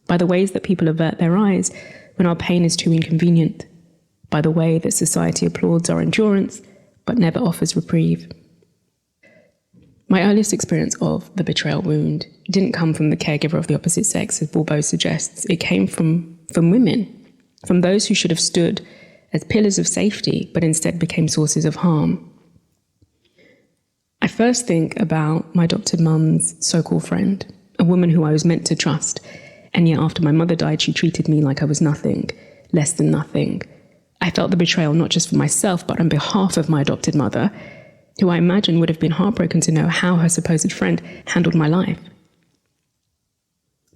by the ways that people avert their eyes when our pain is too inconvenient, by the way that society applauds our endurance but never offers reprieve. My earliest experience of the betrayal wound didn't come from the caregiver of the opposite sex, as Bourbeau suggests. It came from women, from those who should have stood as pillars of safety, but instead became sources of harm. I first think about my adopted mum's so-called friend, a woman who I was meant to trust, and yet after my mother died, she treated me like I was nothing, less than nothing. I felt the betrayal not just for myself, but on behalf of my adopted mother, who I imagine would have been heartbroken to know how her supposed friend handled my life.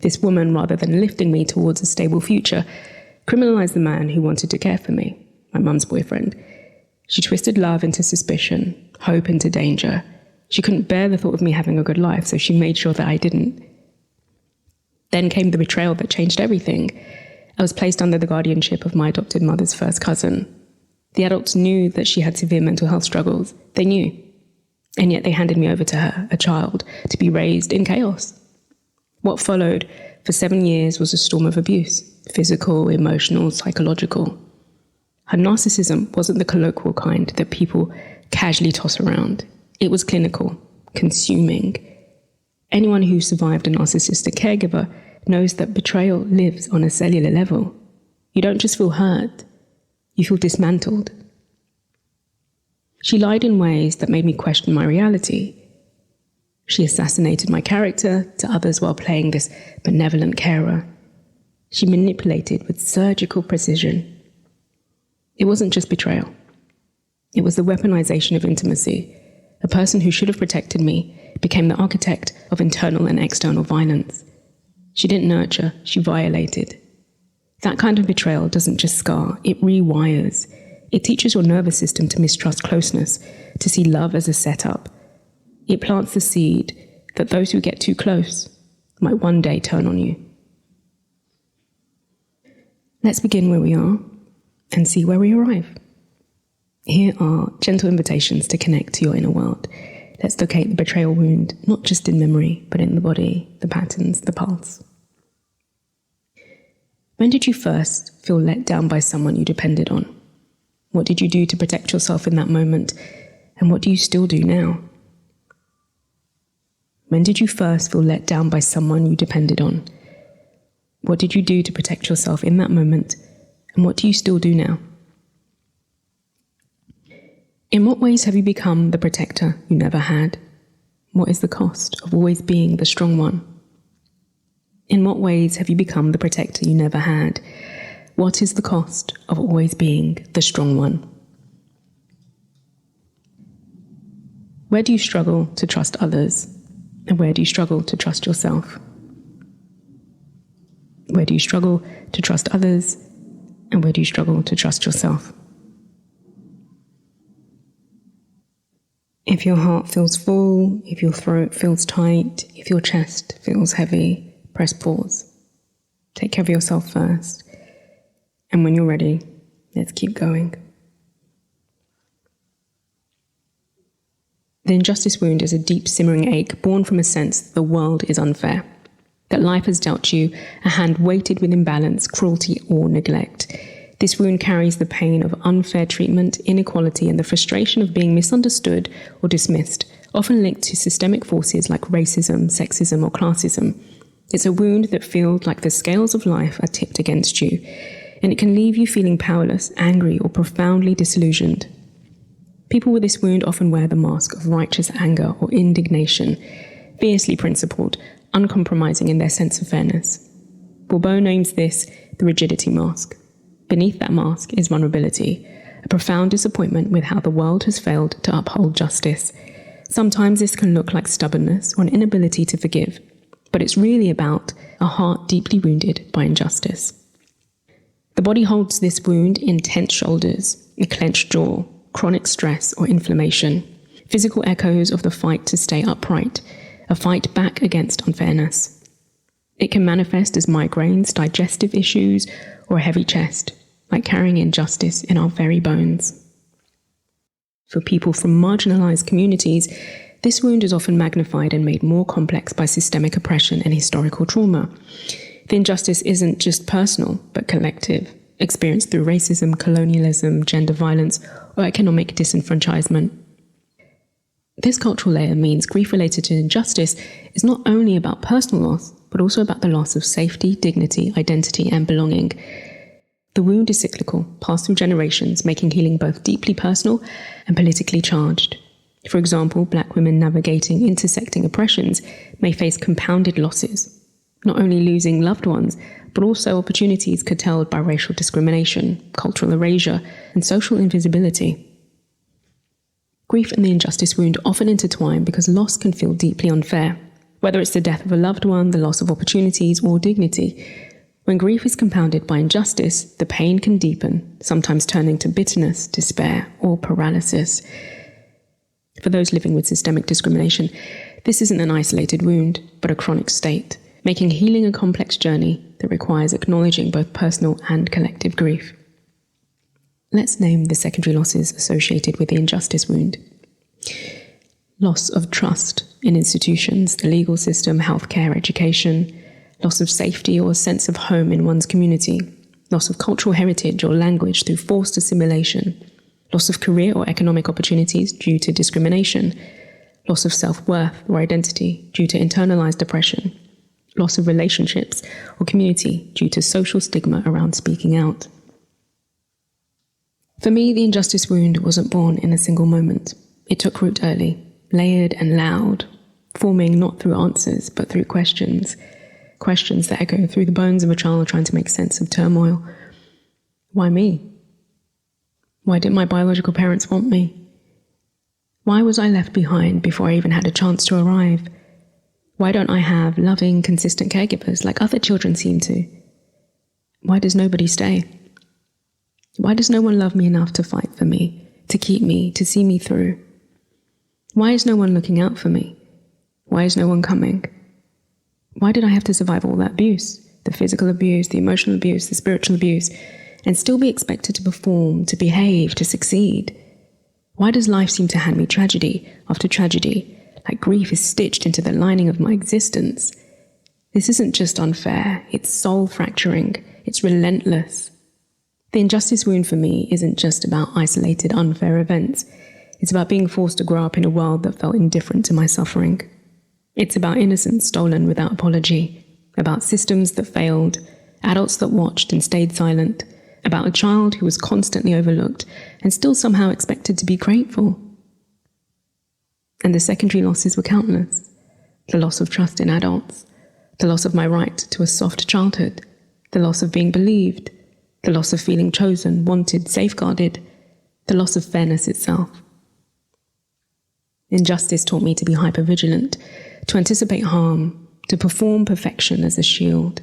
This woman, rather than lifting me towards a stable future, criminalized the man who wanted to care for me, my mum's boyfriend. She twisted love into suspicion, hope into danger. She couldn't bear the thought of me having a good life, so she made sure that I didn't. Then came the betrayal that changed everything. I was placed under the guardianship of my adopted mother's first cousin. The adults knew that she had severe mental health struggles. They knew. And yet they handed me over to her, a child, to be raised in chaos. What followed for 7 years was a storm of abuse, physical, emotional, psychological. Her narcissism wasn't the colloquial kind that people casually toss around. It was clinical, consuming. Anyone who survived a narcissistic caregiver knows that betrayal lives on a cellular level. You don't just feel hurt, you feel dismantled. She lied in ways that made me question my reality. She assassinated my character to others while playing this benevolent carer. She manipulated with surgical precision. It wasn't just betrayal. It was the weaponization of intimacy. A person who should have protected me became the architect of internal and external violence. She didn't nurture, she violated. That kind of betrayal doesn't just scar, it rewires. It teaches your nervous system to mistrust closeness, to see love as a setup. It plants the seed that those who get too close might one day turn on you. Let's begin where we are and see where we arrive. Here are gentle invitations to connect to your inner world. Let's locate the betrayal wound, not just in memory, but in the body, the patterns, the pulse. When did you first feel let down by someone you depended on? What did you do to protect yourself in that moment? And what do you still do now? When did you first feel let down by someone you depended on? What did you do to protect yourself in that moment? And what do you still do now? In what ways have you become the protector you never had? What is the cost of always being the strong one? In what ways have you become the protector you never had? What is the cost of always being the strong one? Where do you struggle to trust others? And where do you struggle to trust yourself? Where do you struggle to trust others? And where do you struggle to trust yourself? If your heart feels full, if your throat feels tight, if your chest feels heavy, press pause. Take care of yourself first. And when you're ready, let's keep going. The injustice wound is a deep simmering ache born from a sense that the world is unfair, that life has dealt you a hand weighted with imbalance, cruelty, or neglect. This wound carries the pain of unfair treatment, inequality, and the frustration of being misunderstood or dismissed, often linked to systemic forces like racism, sexism, or classism. It's a wound that feels like the scales of life are tipped against you, and it can leave you feeling powerless, angry, or profoundly disillusioned. People with this wound often wear the mask of righteous anger or indignation, fiercely principled, uncompromising in their sense of fairness. Bourbeau names this the rigidity mask. Beneath that mask is vulnerability, a profound disappointment with how the world has failed to uphold justice. Sometimes this can look like stubbornness or an inability to forgive, but it's really about a heart deeply wounded by injustice. The body holds this wound in tense shoulders, a clenched jaw, chronic stress or inflammation, physical echoes of the fight to stay upright, a fight back against unfairness. It can manifest as migraines, digestive issues, or a heavy chest, like carrying injustice in our very bones. For people from marginalized communities, This wound is often magnified and made more complex by systemic oppression and historical trauma. The injustice isn't just personal, but collective, experienced through racism, colonialism, gender violence, or economic disenfranchisement. This cultural layer means grief related to injustice is not only about personal loss, but also about the loss of safety, dignity, identity, and belonging. The wound is cyclical, passed through generations, making healing both deeply personal and politically charged. For example, Black women navigating intersecting oppressions may face compounded losses, not only losing loved ones, but also opportunities curtailed by racial discrimination, cultural erasure, and social invisibility. Grief and the injustice wound often intertwine because loss can feel deeply unfair, whether it's the death of a loved one, the loss of opportunities, or dignity. When grief is compounded by injustice, the pain can deepen, sometimes turning to bitterness, despair, or paralysis. For those living with systemic discrimination, this isn't an isolated wound, but a chronic state, making healing a complex journey that requires acknowledging both personal and collective grief. Let's name the secondary losses associated with the injustice wound. Loss of trust in institutions, the legal system, healthcare, education, loss of safety or a sense of home in one's community, loss of cultural heritage or language through forced assimilation, loss of career or economic opportunities due to discrimination, loss of self-worth or identity due to internalized oppression, loss of relationships or community due to social stigma around speaking out. For me, the injustice wound wasn't born in a single moment. It took root early, layered and loud, forming not through answers, but through questions that echo through the bones of a child trying to make sense of turmoil. Why me? Why didn't my biological parents want me? Why was I left behind before I even had a chance to arrive? Why don't I have loving, consistent caregivers like other children seem to? Why does nobody stay? Why does no one love me enough to fight for me, to keep me, to see me through? Why is no one looking out for me? Why is no one coming? Why did I have to survive all that abuse, the physical abuse, the emotional abuse, the spiritual abuse, and still be expected to perform, to behave, to succeed? Why does life seem to hand me tragedy after tragedy, like grief is stitched into the lining of my existence? This isn't just unfair, it's soul-fracturing, it's relentless. The injustice wound for me isn't just about isolated, unfair events. It's about being forced to grow up in a world that felt indifferent to my suffering. It's about innocence stolen without apology, about systems that failed, adults that watched and stayed silent, about a child who was constantly overlooked and still somehow expected to be grateful. And the secondary losses were countless. The loss of trust in adults, the loss of my right to a soft childhood, the loss of being believed, the loss of feeling chosen, wanted, safeguarded, the loss of fairness itself. Injustice taught me to be hypervigilant, to anticipate harm, to perform perfection as a shield.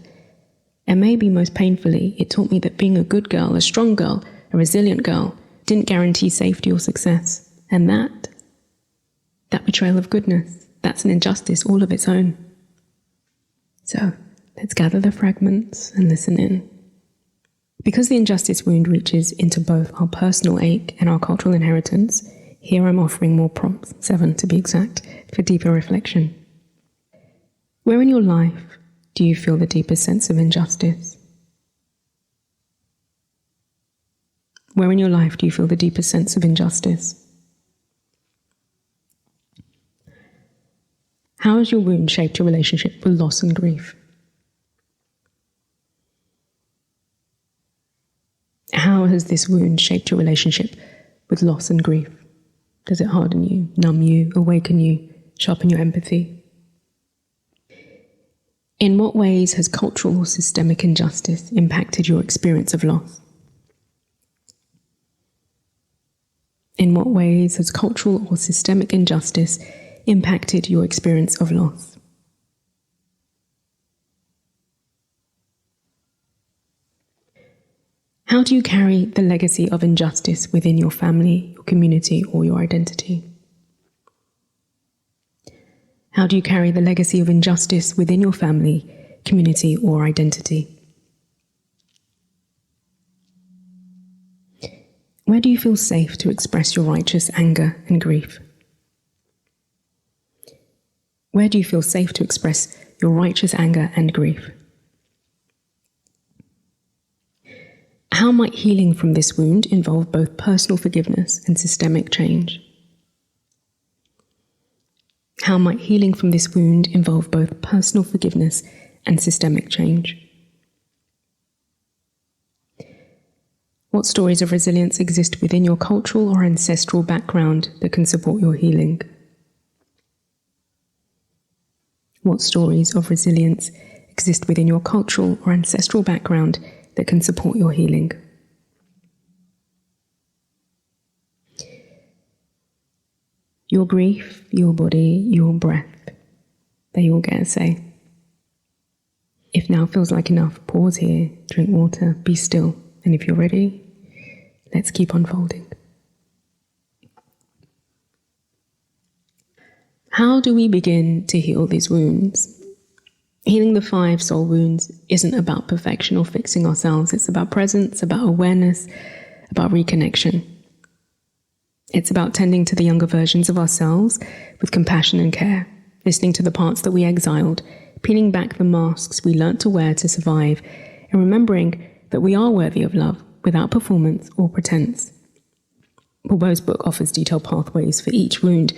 And maybe most painfully, it taught me that being a good girl, a strong girl, a resilient girl, didn't guarantee safety or success. And that betrayal of goodness, that's an injustice all of its own. So, let's gather the fragments and listen in. Because the injustice wound reaches into both our personal ache and our cultural inheritance, here I'm offering more prompts, 7 to be exact, for deeper reflection. Where in your life do you feel the deepest sense of injustice? Where in your life do you feel the deepest sense of injustice? How has your wound shaped your relationship with loss and grief? How has this wound shaped your relationship with loss and grief? Does it harden you, numb you, awaken you, sharpen your empathy? In what ways has cultural or systemic injustice impacted your experience of loss? In what ways has cultural or systemic injustice impacted your experience of loss? How do you carry the legacy of injustice within your family, your community, or your identity? How do you carry the legacy of injustice within your family, community, or identity? Where do you feel safe to express your righteous anger and grief? Where do you feel safe to express your righteous anger and grief? How might healing from this wound involve both personal forgiveness and systemic change? How might healing from this wound involve both personal forgiveness and systemic change? What stories of resilience exist within your cultural or ancestral background that can support your healing? What stories of resilience exist within your cultural or ancestral background that can support your healing? Your grief, your body, your breath, they all get a say. If now feels like enough, pause here, drink water, be still, and if you're ready, let's keep unfolding. How do we begin to heal these wounds? Healing the 5 soul wounds isn't about perfection or fixing ourselves. It's about presence, about awareness, about reconnection. It's about tending to the younger versions of ourselves with compassion and care, listening to the parts that we exiled, peeling back the masks we learnt to wear to survive, and remembering that we are worthy of love without performance or pretense. Bourbeau's book offers detailed pathways for each wound,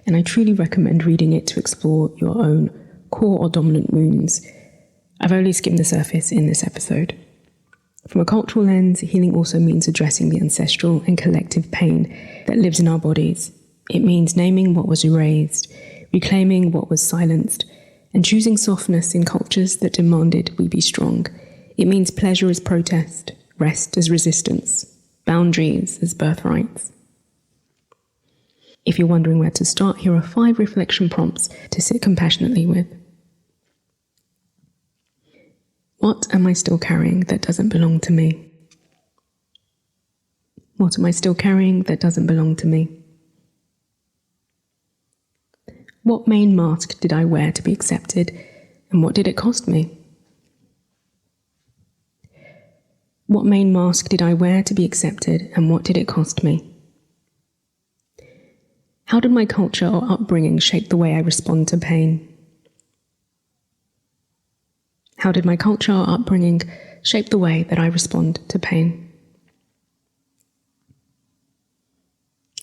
and I truly recommend reading it to explore your own core or dominant wounds. I've only skimmed the surface in this episode. From a cultural lens, healing also means addressing the ancestral and collective pain that lives in our bodies. It means naming what was erased, reclaiming what was silenced, and choosing softness in cultures that demanded we be strong. It means pleasure as protest, rest as resistance, boundaries as birthrights. If you're wondering where to start, here are 5 reflection prompts to sit compassionately with. What am I still carrying that doesn't belong to me? What am I still carrying that doesn't belong to me? What main mask did I wear to be accepted, and what did it cost me? What main mask did I wear to be accepted, and what did it cost me? How did my culture or upbringing shape the way I respond to pain? How did my culture or upbringing shape the way that I respond to pain?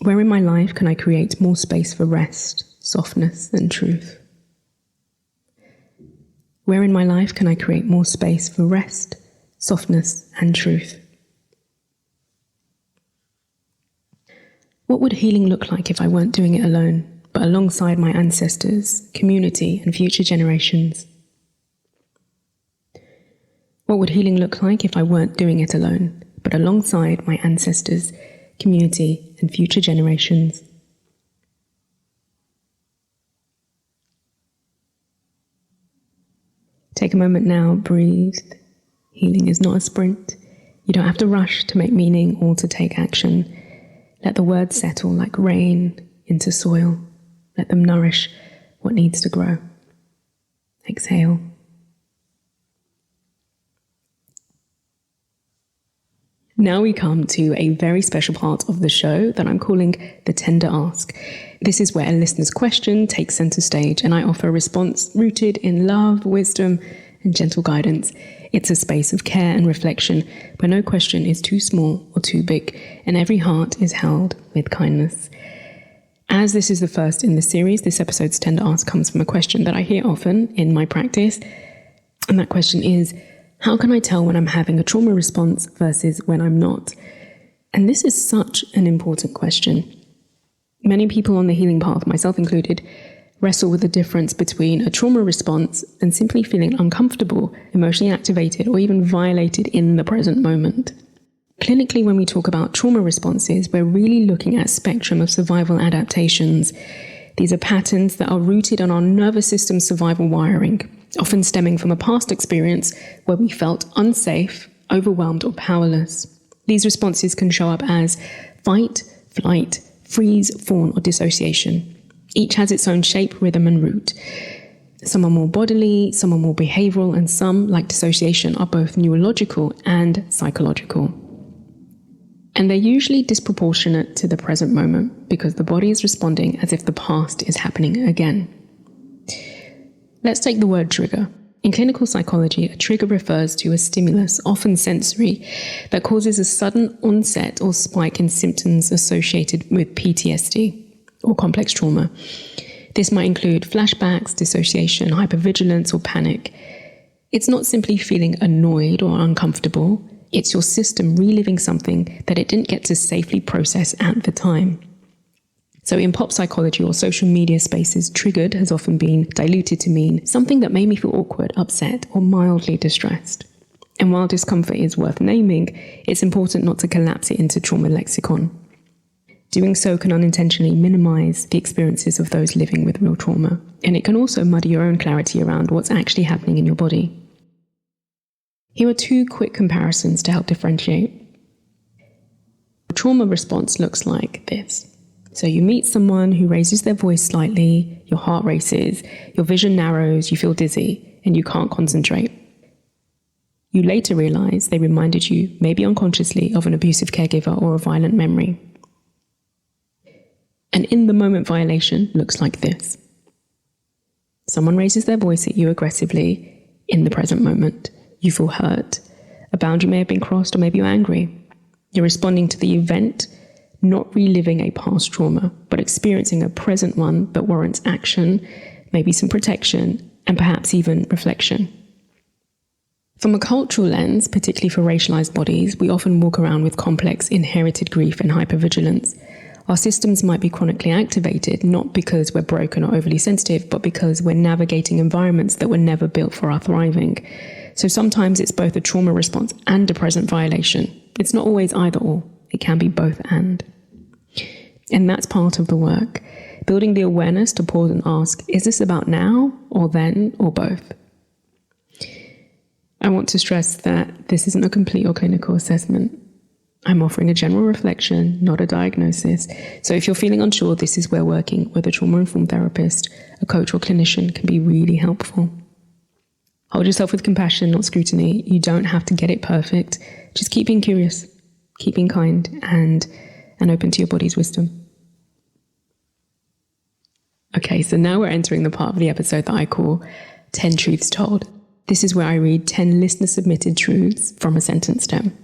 Where in my life can I create more space for rest, softness, and truth? Where in my life can I create more space for rest, softness, and truth? What would healing look like if I weren't doing it alone, but alongside my ancestors, community, and future generations? What would healing look like if I weren't doing it alone, but alongside my ancestors, community, and future generations? Take a moment now, breathe. Healing is not a sprint. You don't have to rush to make meaning or to take action. Let the words settle like rain into soil. Let them nourish what needs to grow. Exhale. Now we come to a very special part of the show that I'm calling the Tender Ask. This is where a listener's question takes center stage and I offer a response rooted in love, wisdom, and gentle guidance. It's a space of care and reflection where no question is too small or too big, and every heart is held with kindness. As this is the first in the series, this episode's Tender Ask comes from a question that I hear often in my practice, and that question is, how can I tell when I'm having a trauma response versus when I'm not? And this is such an important question. Many people on the healing path, myself included, wrestle with the difference between a trauma response and simply feeling uncomfortable, emotionally activated, or even violated in the present moment. Clinically, when we talk about trauma responses, we're really looking at a spectrum of survival adaptations. These are patterns that are rooted in our nervous system survival wiring, often stemming from a past experience where we felt unsafe, overwhelmed, or powerless. These responses can show up as fight, flight, freeze, fawn, or dissociation. Each has its own shape, rhythm, and root. Some are more bodily, some are more behavioral, and some, like dissociation, are both neurological and psychological. And they're usually disproportionate to the present moment because the body is responding as if the past is happening again. Let's take the word trigger. In clinical psychology, a trigger refers to a stimulus, often sensory, that causes a sudden onset or spike in symptoms associated with PTSD or complex trauma. This might include flashbacks, dissociation, hypervigilance, or panic. It's not simply feeling annoyed or uncomfortable. It's your system reliving something that it didn't get to safely process at the time. So in pop psychology or social media spaces, triggered has often been diluted to mean something that made me feel awkward, upset, or mildly distressed. And while discomfort is worth naming, it's important not to collapse it into trauma lexicon. Doing so can unintentionally minimize the experiences of those living with real trauma, and it can also muddy your own clarity around what's actually happening in your body. Here are 2 quick comparisons to help differentiate. A trauma response looks like this. So you meet someone who raises their voice slightly, your heart races, your vision narrows, you feel dizzy, and you can't concentrate. You later realize they reminded you, maybe unconsciously, of an abusive caregiver or a violent memory. An in-the-moment violation looks like this. Someone raises their voice at you aggressively in the present moment. You feel hurt. A boundary may have been crossed, or maybe you're angry. You're responding to the event, not reliving a past trauma, but experiencing a present one that warrants action, maybe some protection, and perhaps even reflection. From a cultural lens, particularly for racialized bodies, we often walk around with complex inherited grief and hypervigilance. Our systems might be chronically activated, not because we're broken or overly sensitive, but because we're navigating environments that were never built for our thriving. So sometimes it's both a trauma response and a present violation. It's not always either or. It can be both and. And that's part of the work. Building the awareness to pause and ask, is this about now or then or both? I want to stress that this isn't a complete or clinical assessment. I'm offering a general reflection, not a diagnosis. So if you're feeling unsure, this is where working with a trauma-informed therapist, a coach or clinician can be really helpful. Hold yourself with compassion, not scrutiny. You don't have to get it perfect. Just keep being curious, keep being kind, and open to your body's wisdom. Okay, so now we're entering the part of the episode that I call 10 Truths Told. This is where I read 10 listener-submitted truths from a sentence stem.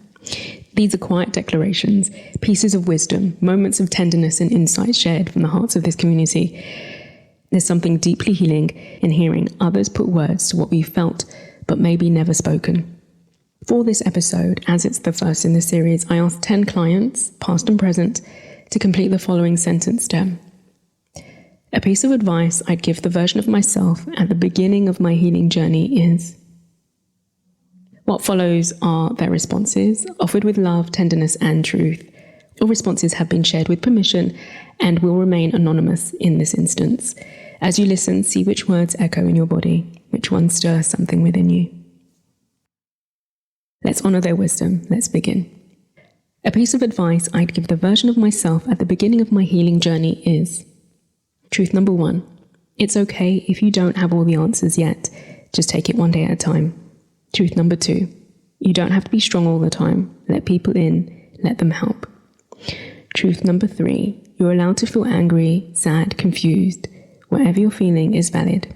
These are quiet declarations, pieces of wisdom, moments of tenderness and insight shared from the hearts of this community. There's something deeply healing in hearing others put words to what we felt, but maybe never spoken. For this episode, as it's the first in the series, I asked 10 clients, past and present, to complete the following sentence stem. A piece of advice I'd give the version of myself at the beginning of my healing journey is... What follows are their responses, offered with love, tenderness, and truth. All responses have been shared with permission and will remain anonymous in this instance. As you listen, see which words echo in your body, which ones stir something within you. Let's honor their wisdom. Let's begin. A piece of advice I'd give the version of myself at the beginning of my healing journey is... Truth number 1. It's okay if you don't have all the answers yet. Just take it one day at a time. Truth number 2, you don't have to be strong all the time. Let people in, let them help. Truth number 3, you're allowed to feel angry, sad, confused. Whatever you're feeling is valid.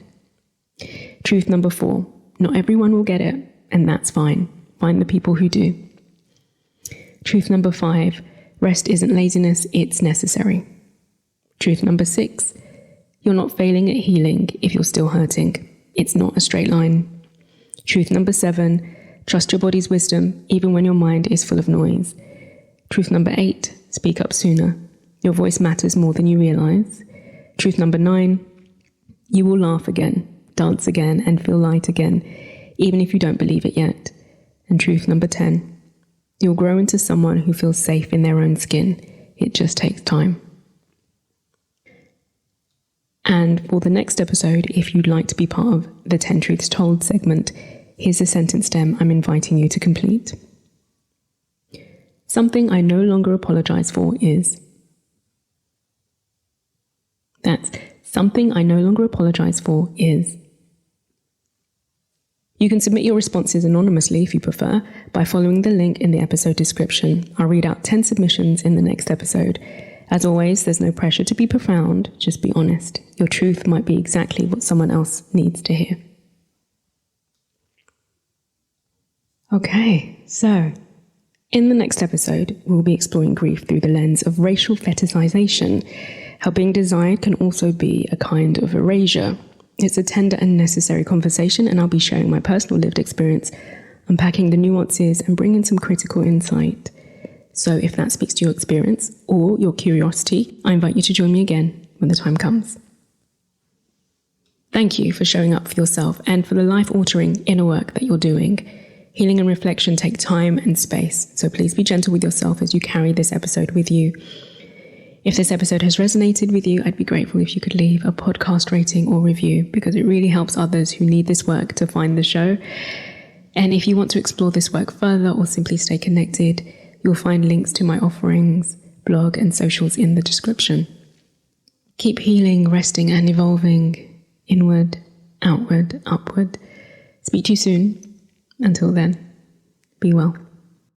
Truth number 4, not everyone will get it, and that's fine. Find the people who do. Truth number 5, rest isn't laziness, it's necessary. Truth number 6, you're not failing at healing if you're still hurting. It's not a straight line. Truth number 7, trust your body's wisdom, even when your mind is full of noise. Truth number 8, speak up sooner. Your voice matters more than you realize. Truth number 9, you will laugh again, dance again, and feel light again, even if you don't believe it yet. And truth number 10, you'll grow into someone who feels safe in their own skin. It just takes time. And for the next episode, if you'd like to be part of the 10 Truths Told segment, here's a sentence stem I'm inviting you to complete. Something I no longer apologize for is... That's something I no longer apologize for is... You can submit your responses anonymously if you prefer by following the link in the episode description. I'll read out 10 submissions in the next episode. As always, there's no pressure to be profound, just be honest. Your truth might be exactly what someone else needs to hear. Okay, so in the next episode, we'll be exploring grief through the lens of racial fetishization, how being desired can also be a kind of erasure. It's a tender and necessary conversation, and I'll be sharing my personal lived experience, unpacking the nuances and bringing some critical insight. So if that speaks to your experience or your curiosity, I invite you to join me again when the time comes. Thank you for showing up for yourself and for the life-altering inner work that you're doing. Healing and reflection take time and space, so please be gentle with yourself as you carry this episode with you. If this episode has resonated with you, I'd be grateful if you could leave a podcast rating or review, because it really helps others who need this work to find the show. And if you want to explore this work further or simply stay connected, you'll find links to my offerings, blog, and socials in the description. Keep healing, resting, and evolving inward, outward, upward. Speak to you soon. Until then, be well.